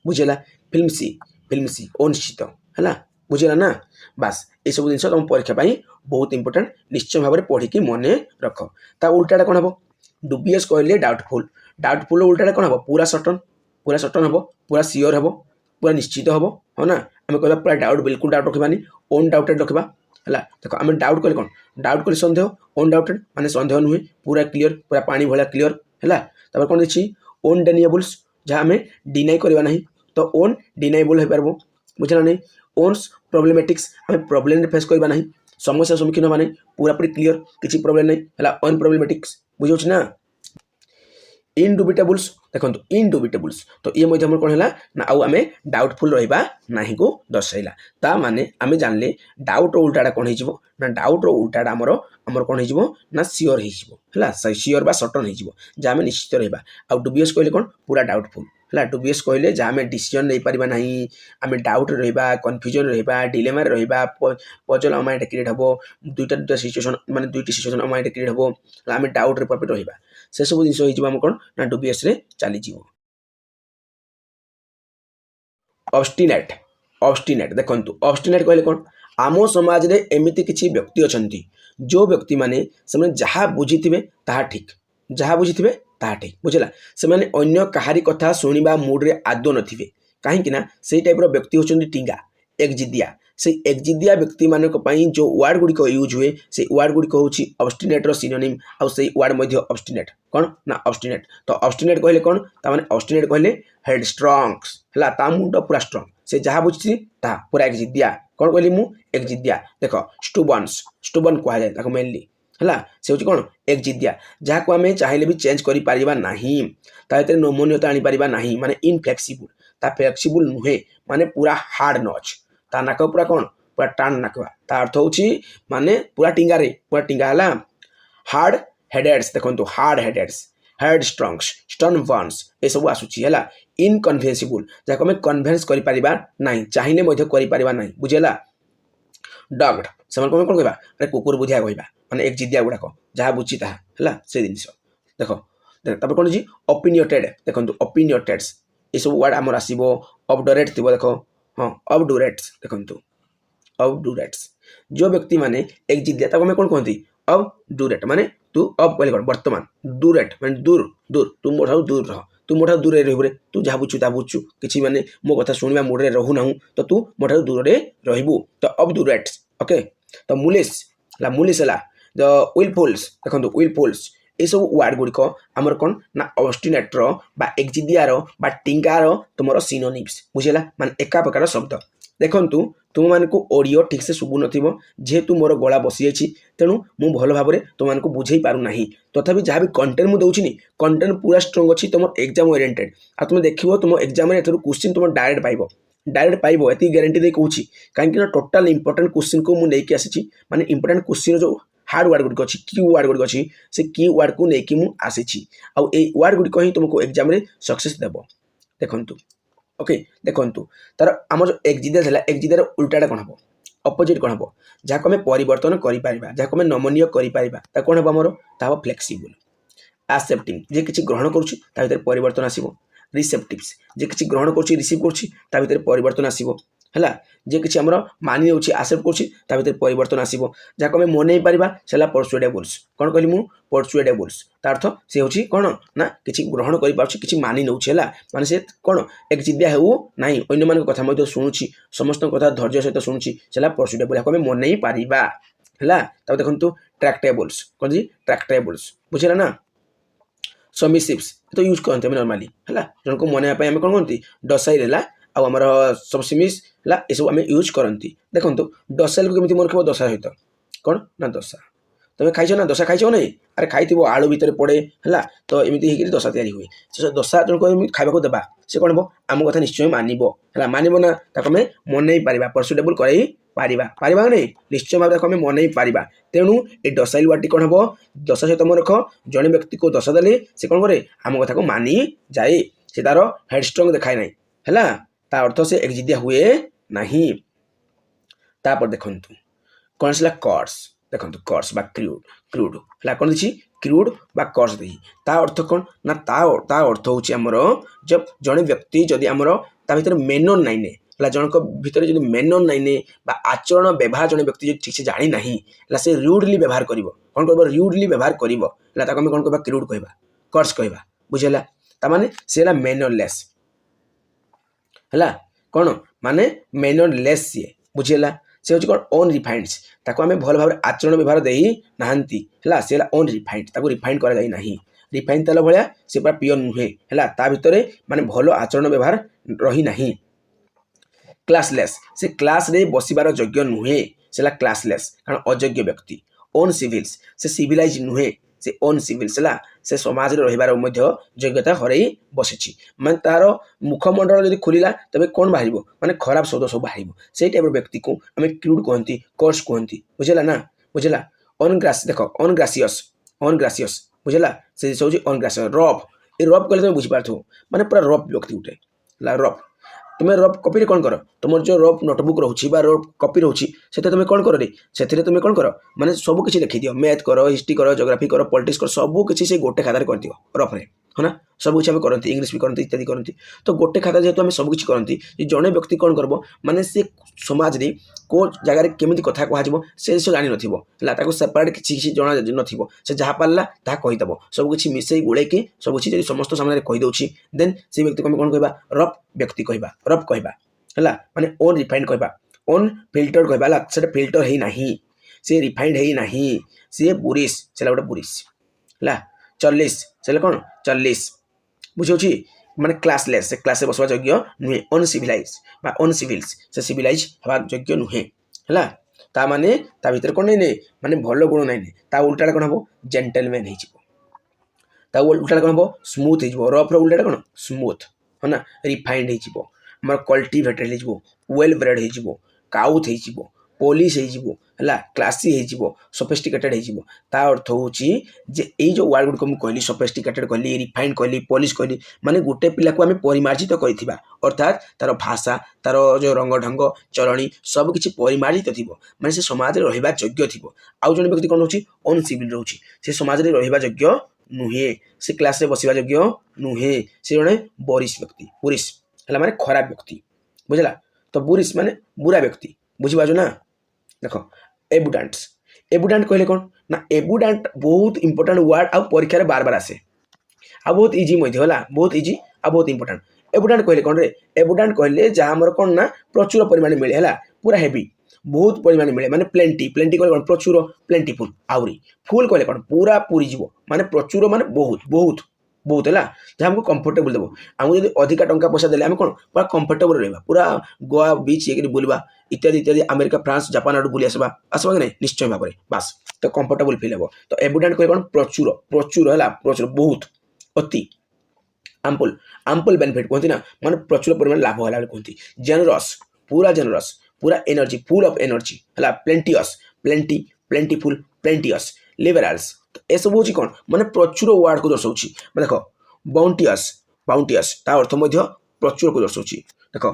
S1: बुझेला फिल्मसी अनिश्चित हला बुझेला ना बस ए सब जिंस तुम परीक्षा पाई बहुत इंपोर्टेंट निश्चय भाव में पढ़ी कि मने रख ता उल्टाटा कोन हबो डुबियस कहले डाउटफुल उल्टाटा कोन हबो पूरा सर्टन हबो पूरा सियोर हबो पूरा निश्चित हबो हो ना हम कहबा पूरा डाउट बिल्कुल डाउट रखबानी अनडाउटेड रखबा हला देखो हम डाउट कहले कोन डाउट कहले संदेह अनडाउटेड माने संदेह नुहे पूरा क्लियर पूरा पानी भला क्लियर हला तब कोन अछि अनडेनिएबल्स जहाँ हमें डिनाई करबा नहीं तो ओन डिनाइबल हो पारबो बुझला नहीं ओन्स प्रॉब्लमेटिक्स हमें प्रॉब्लम फेस करबा नहीं समस्या सम्मुखीन होबा नहीं पूरा पूरी क्लियर किछि प्रॉब्लम नहीं हला अनप्रॉब्लमेटिक्स बुझौछ ना इनडुबिटेबल्स देखंतु इनडुबिटेबल्स तो ये मध्य हमर कोन हला ना आउ हमें डाउटफुल रहबा नाही को दर्शाइला ता माने हमें जानले डाउट रो उल्टाडा कोन हिजिवो ना डाउट रो उल्टाडा हमर कोन हिजिवो ना सियोर हिजिवो हला सियोर बा सर्टन हिजिवो जा हमें निश्चित रहबा आ डुबियस कहले कोन पूरा डाउटफुल हला डुबियस कहले जा हमें डिसीजन नै परिबा नाही हमें डाउट रहबा कंफ्यूजन रहबा डिलेमा रहबा पजल माइंड क्रिएट हबो दुईटा सिचुएशन माने दुईटी सिचुएशन माइंड क्रिएट हबो हमें डाउट रे परफेक्ट रहबा से सब जिंस होई हम कोन ना डुबियस रे चली जीवो ऑब्स्टिनेट देखंतु ऑब्स्टिनेट कहले कोन आमो समाज रे एमिति किछि व्यक्ति अछंती जो व्यक्ति माने से जहा बुझिथिबे ताहा ठीक जहा बुझिथिबे ताहा ठीक बुझला से माने अन्य कहारी कथा सुनिबा मूड रे आदो नथिबे काहे कि ना सेही टाइप रो व्यक्ति होचंती टिंगा एकजिदिया से एकजिदिया व्यक्ति मानक पई जो वर्ड गुडी को यूज हुए से वर्ड गुडी को होची ऑब्स्टिनेट रो सिनोनिम आ से वर्ड मध्ये ऑब्स्टिनेट कोन ना ऑब्स्टिनेट तो ऑब्स्टिनेट कहले कोन ता माने ऑब्स्टिनेट कहले हेड स्ट्रांग हला ता मुंड पूरा स्ट्रांग से जहा बुझछि ता पूरा एकजिदिया कोन कहली मु एकजिदिया देखो स्टुबन कहा जाय ताको मेनली हला से होची कोन एकजिदिया जहा को हमें चाहिले भी चेंज करि परिबा नाही ता एते नमनीयता आनी परिबा नाही माने इनफ्लेक्सिबल ता फ्लेक्सिबल नुहे माने पूरा हार्ड नॉच ता नाक पूरा कोन पूरा टाण नाकवा ता अर्थ होची माने पूरा टिंगा हला हार्ड हेडेड्स देखो हार्ड हेडेड्स हेड स्ट्रंग्स स्टर्न वन्स ये सब आसूची है इनकनभेन्सिबल जहाँ आम कन्भेन्स करना चाहिए करना बुझेगा डग्ड से कौन कौन कह अरे कुकुर बुझिया कह मैंने एक जिदिया गुड़ाक जहाँ बुझी ताहा से जिन देख तब कौन जी ओपिनियटेड देखो ओपिनियटेड्स ये सब वर्ड आमर आसो अबडरेट थी देख हाँ अबडुरेट्स देखो अबडुरेट्स जो व्यक्ति माने एक जिदिया तक आम कौन कहती अबडुरेट माने तू अब कहले कौन वर्तमान दुरेट माने दूर दूर तू मो दूर रह तू मो दूर रे तू जहाँ बुझु ता बुझु किसी माने मो कथा शुणा मुड में रहू ना तो तू मो दूर रही तो अबडुरेट्स ओके तो मुलिस मुलिस है द विलफुल्स देखो विलफुल्स ये सब वार्ड गुड़िक आमर कौन ना ऑब्स्टिनेटर बा एक्जिडियार बा टिंगार तुम सिनोनिम्स बुझेगा माने एका प्रकार शब्द देखु तुम मानक ऑडियो ठीक से शुभु नथिबो जेहेतु मोर गला बसी जाइए तेणु मु भल भाव में तुम मानक बुझे पारूना तथापि जहाँ भी कंटेंट मुझे दूसरी कंटेंट पूरा स्ट्रंग अच्छी तुम एग्जाम ओरिएंटेड आ तुम देखो तुम एग्जाम क्वेश्चन तुम डायरेक्ट पाइब ये ग्यारंटी दे कहूँ कहीं टोटाल इंपोर्टेंट क्वेश्चन को मुझे आसी माने इंपोर्टेंट क्वेश्चन जो हार्ड वार्ड गुड़िक अच्छी की वार्ड गुड़िक अच्छी से की वार्ड को लेकिन मुझे आसी वार्ड गुड़िक ही तुमको एग्जाम सक्सेस देव देखु ओके देखु तार आम जो एक्जिडिया था एक्जिडियार उल्टाटा कौन हम अपोजिट कौन हम जहाँ आम परिवर्तन करें जहाँ आम नमनीय करें कौन हम आमर ता फ्लेक्सिबल एक्सेप्टिंग जे किसी ग्रहण कर परिवर्तन आसो रिसेप्टिव्स जे किसी ग्रहण कर रिसीव कर परिवर्तन आसो है जे किसी आमर मानि जाऊँगी एक्सेप्ट कर परिवर्तन आसो जहाँ आम मन पारा से परसुएडेबल्स कौन कहली मुझे परसुएडेबल्स तार अर्थ सी हूँ कौन ना कि ग्रहण कर मानि नौ माने से कौन एक जिदिया हो ना अन्य मान कथा शुणुची समस्त कथा धैर्य सहित शुणुची से परसुएडेबल यहाँ आम मन पारा है तब देखो ट्रैक्टेबल्स कौन जी ट्रैक्टेबल्स बुझेगा ना सबमिसिव्स तो यूज करते नॉर्मली है जन को मन आम कौन कहते डसाइल है आमर सबसिमिस है ये सब आम यूज करती देखो डसाइल को केमी मन रख दशा सहित कौन ना दशा तुम्हें खाई ना दशा खाई नहीं अरे खाई आलू भितर पड़े है तो एमती दशा या हुए से दशा जन को खावा देवा से कौन हम आम कथा निश्चय मानव है मानव ना ताको आम मन पारा परसुएडेबल कर पारिबा नहीं निश्चय भाव आम मन पारा तेणु ये डसाइल वार्ड कौन हम दशा सहित मन रख जड़े व्यक्ति को दशा देले से कौन करे आम कथा को मानि जाए से तार हेडस्ट्रंग देखाए ना है ता अर्थ से एक्जिडिया हुए नहीं तापर देखु कौन आसला कर्स देखो कर्स बा क्रूड है कौन देखिए क्रूड बा कर्स देखी ता अर्थ कौन ना ता अर्थ हूँ आमर जब जड़े व्यक्ति जदि आमर ता भीतर मेनर नाइने है जनक भितर जो मेनर नाइने बा आचरण व्यवहार जड़े व्यक्ति जो ठीक से जानी ना से रूडली व्यवहार कर कौन कर रूडली व्यवहार कर कौन कह क्रूड कह कर्स कह बुझेगा ताने से मेनरलेस है कौन माने मेनरलेस सी बुझेगा से हूँ कौन ओन रिफाइंड्स ताको आम भल भाव आचरण व्यवहार दे नहांती है से ओन रिफाइंड ताको रिफाइंड करा जाए नहीं रिफाइंड तेल भाया से पूरा पियोर नुहे है ता भितर माने भल आचरण व्यवहार रही नहीं क्लासलेस से क्लास रे बसिबार योग्य नुहे से क्लासलेस कारण अयोग्य व्यक्ति ओन सिविल्स से सिविलाइज नुहे से ओन सिविल्स है से समाज में रहिबार योग्यता हरई बसी मैं तार मुखमंडल जब खोलला तबे कौन बाहर माने खराब शब्द सब बाहर से टाइप व्यक्ति को आम क्रूड कहती कर्स कहती बुझेगा ना बुझेगा अनग्रास देख अनग्रासियस बुझेगा से हूँ अनग्रासियस रफ ये रफ कहले तुम बुझीपार माने पूरा रफ व्यक्ति गोटे रफ तुम्हें रफ कॉपी कौन कर तुम जो रफ नोटबुक रोचे रफ कॉपी रोचे से तुम कौन कर से तुम कौन कर माने सब किसी लिखी दियो मैथ कर हिस्ट्री कर जोग्राफी कर पॉलिटिक्स कर सब किसी से गोटे खातार कर दियो रफ रे है ना सब किसी आम करती इंग्लीश भी करती इत्यादि करती तो गोटे खाता जेहेतु आम सब किसी करती जड़े व्यक्ति कौन कर माने से समाज रे को जगार केमी कथा कह से जानी ना सेपरेट किसी जना न से जहाँ पारा ता कहीदेव सब किसी मिसई गोड़े सब किसी समस्त सामने कहीदे देन से व्यक्ति को आम कौन कह रफ व्यक्ति कह रफ कह है माने ओन रिफाइंड कह ओन फिल्टर कह से फिल्टर है ना से रिफाइंड है ना सी बुरीस से गोटे बुरीस है चल्लिस से कौन चल्लिस बुझे माने क्लासलेस से क्लास बसवा योग्य नुहे अनसिविलाइज बा अनसिविल्स से सिविलाइज हवा योग्य नुहे है ता माने ता भीतर कौन नहीं माने भल गुण नहीं ता उल्टा कौन हम जेंटलमैन हो उल्टा कौन हम स्मूथ हो रफ उल्टा कौन स्मूथ है ना रिफाइंड हो कल्टिवेटेड हो वेल ब्रेड हो काउथ हो ପୋଲିସ ହେଇଯିବ ହେଲା କ୍ଲାସି ହେଇଯିବ ସଫିଷ୍ଟିକେଟେଡ୍ ହେଇଯିବ ତା ଅର୍ଥ ହେଉଛି ଯେ ଏଇ ଯେଉଁ ୱାର୍ଡ ଗୁଡ଼ିକ ମୁଁ କହିଲି ସଫିଷ୍ଟିକେଟେଡ୍ କହିଲି ରିଫାଇଣ୍ଡ କହିଲି ପୋଲିସ କହିଲି ମାନେ ଗୋଟେ ପିଲାକୁ ଆମେ ପରିମାର୍ଜିତ କରିଥିବା ଅର୍ଥାତ୍ ତାର ଭାଷା ତାର ଯେଉଁ ରଙ୍ଗ ଢଙ୍ଗ ଚଳଣି ସବୁକିଛି ପରିମାର୍ଜିତ ଥିବ ମାନେ ସେ ସମାଜରେ ରହିବା ଯୋଗ୍ୟ ଥିବ ଆଉ ଜଣେ ବ୍ୟକ୍ତି କ'ଣ ହେଉଛି ଅନସିଭିଲ୍ ରହୁଛି ସେ ସମାଜରେ ରହିବା ଯୋଗ୍ୟ ନୁହେଁ ସେ କ୍ଲାସରେ ବସିବା ଯୋଗ୍ୟ ନୁହେଁ ସେ ଜଣେ ବରିଶ ବ୍ୟକ୍ତି ପୁରିଶ ହେଲା ମାନେ ଖରାପ ବ୍ୟକ୍ତି ବୁଝିଲା ତ ବୁରିଶ ମାନେ ବୁରା ବ୍ୟକ୍ତି ବୁଝିପାରୁଛ ନା देख एबुडांट्स एबुडांट कहले कौन ना एबुडांट बहुत इंपोर्टाट वर्ड आ परीक्षा बार बार आसे आ बहुत इजी बहुत इजी आ बहुत इंपोर्टाट एबुडांट कहले कौन रे एबुडांट कहले जहाँ आमर कौन ना प्रचुर परिमाण मिले है पूरा हेवी बहुत परिमाण मिले माने प्लेंटी प्लेंटी कहले कौन प्रचुर प्लेंटीफुल आउरी फुल कहले कौन पूरा पूरी जीव माने प्रचुर माने बहुत बहुत बहुत है जहाँ हमको कंफर्टेबल देव आमको जब अधिका टंका पैसा देले आम कौन पूरा कंफर्टेबल रहा पूरा गोवा बीच ये बुलवा इत्यादि इत्यादि अमेरिका फ्रांस जापान आड़ बुली आसवा आसवा कि नहीं निश्चय भाव में बास तो कंफर्टेबल फिल हे तो एबुडेंट कहे कौन प्रचुर प्रचुर है प्रचुर बहुत अति आम्पुल आम्पुल बेनिफिट कहती ना माने प्रचुर परिमाण लाभ है कहती जेनरस पूरा एनर्जी फुल ऑफ एनर्जी है प्लेंटियस प्लेंटी प्लेंटीफुल प्लेंटियस लिबराल्स तो यह सब हूँ कौन माने प्रचुर वार्ड को दर्शाऊँ देख बाउंटियस बाउंटियस ता अर्थ प्रचुर को दर्शाऊँ देख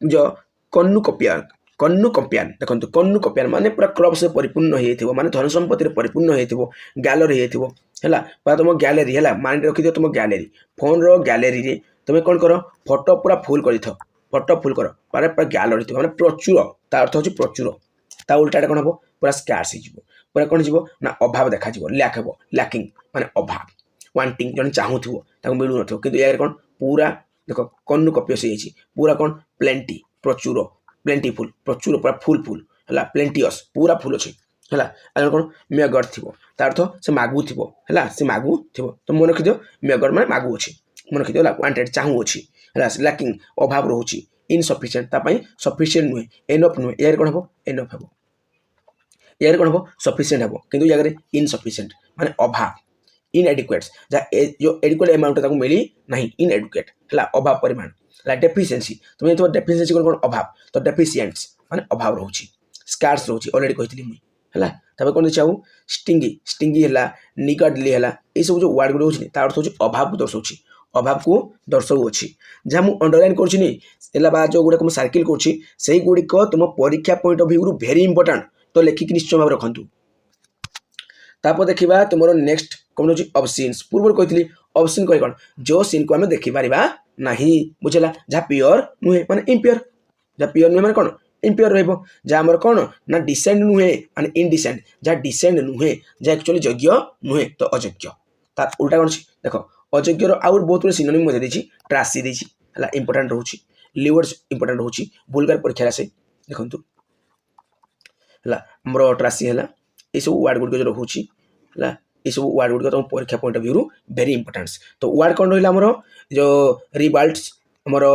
S1: जो कन्नुकपियान देखो कन्नुकपियान माने पूरा क्रप से परिपूर्ण हो माने धन संपत्ति परिपूर्ण हो गैलरी है तुम गैलेरी है माइंड रखी दियो तुम गैलेरी फोन रो गैलेरी रे तुम कौन कर फोटो पूरा फुल कर फोटो फुल कर पूरा गैलरी थी माने प्रचुर ता अर्थ हो प्रचुर ता उल्टा कौन हम पूरा स्कार्स हो पूरा कौन हो ना अभाव देखा लैक हे लैकिंग माने अभाव वांटिंग जन चाहूब मिलू न कि यार कौन पूरा देख कन्नुकपियस पूरा कौन प्लेंटी प्रचुर प्लेंटीफुल प्रचुर पूरा फुल फुल है प्लेंटियस पूरा फुल अच्छे है कौन मेगड़ थी अर्थ से मागु थी है से मागु थी तो मन रखिद मेगड़ माने मागु अच्छी मन रखिद वांटेड चाहूँ अच्छी है लैकिंग अभाव रोचे इनसफिसीयेंट सफिसीयेंट नुहे एनफ नुहे यार कौन हम एनफ हे यार कौन हम सफिसीयेंट हे कि जगह इनसफिसीयेंट माने अभाव इनएडिक्वेट जो एडिक्वेट अमाउंट मिली ना इनएडुकेट है अभाव परिमाण डेफिशिएंसी तुम ये डेफिशिएंसी कौन अभाव तो डेफिशिएंट्स माने अभाव रोचे स्कार्स रोचे ऑलरेडी कही मुझे है कौन चाहूँ स्टिंगी स्टिंगी है निगडली है ये सब जो वर्ड गुड होती अर्थ हूँ अभाव को दर्शाऊँ अभाव को दर्शाऊँगी जहाँ मुझे अंडरलाइन कर जो गुड़ाक मुझे सर्किल करगुड़िक तुम परीक्षा point of view very important तो लेखिक निश्चय भाव रखु तापर देखा तुम नेक्स्ट कौन हो ऑप्शंस पूर्व कही ऑप्शन कहे कौन जो सीन को आम देखिपर ना बुझेगा जहाँ प्योर नुहे माने इम्प्योर जहाँ प्योर नुहे माने कौन इम्प्योर रहा कौन ना डिसेंड नुहे माने इनडिसेंड जहाँ डिसेंड नुहे जहाँ एक्चुअली योग्य नुहे तो अयोग्य तार उल्टा कौन देख अयोग्यर आउट बहुत गुड सिनोनिम देती ट्रासी देती है इंपोर्टाट रोचे लिवर्ड्स इंपोर्टाट रोचे वुल्गार परीक्षा आसे देखो है आमर ट्रासी है ये सब वार्ड गुड़िक जो रोचे है ये सब वार्ड गुड़िक तुम परीक्षा point of view very importance तो वार्ड कौन रहा आमर जो रिबाल्ट्स आमर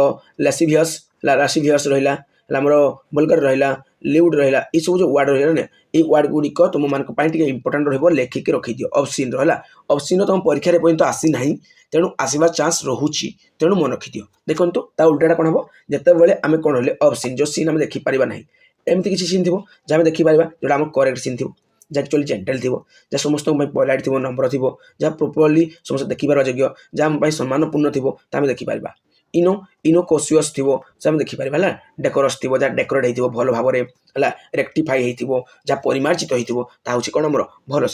S1: लासिभियस लासिभियस रहा आमर वल्गर रहा लिउड रहा ये सब जो वार्ड रहा ना ये वार्ड गुड़िक तुम मान इंपोर्टाट रहा लेखिक रखिदि ऑप्शन रहा ऑप्शन तुम परीक्षा पर्यंत आसी ना तेणु आसवा चान्स रोचे तेणु मन रखिदि देखो उल्टा कौन हम जिते आम कौन रही ऑप्शन जो सीन आम देखिपर ना एमती किसी सीन थी जहाँ देखिपर जो आम करेक्ट सीन थी जहाँ एक्चुअली जेंटल थी जहाँ समस्त पोलाइट थी नम्र थी जहाँ प्रोपर्ली समस्त देखिपार योग्य जहाँ आम सम्मानपूर्ण थी आम देखिपर इनो इनोकोसियस थी से आम देखिपर है डेकोरस थी जहाँ डेकोरेट हो भल भाव में रेक्टिफाई हो जहाँ परिमार्जित हो कौन आमर भल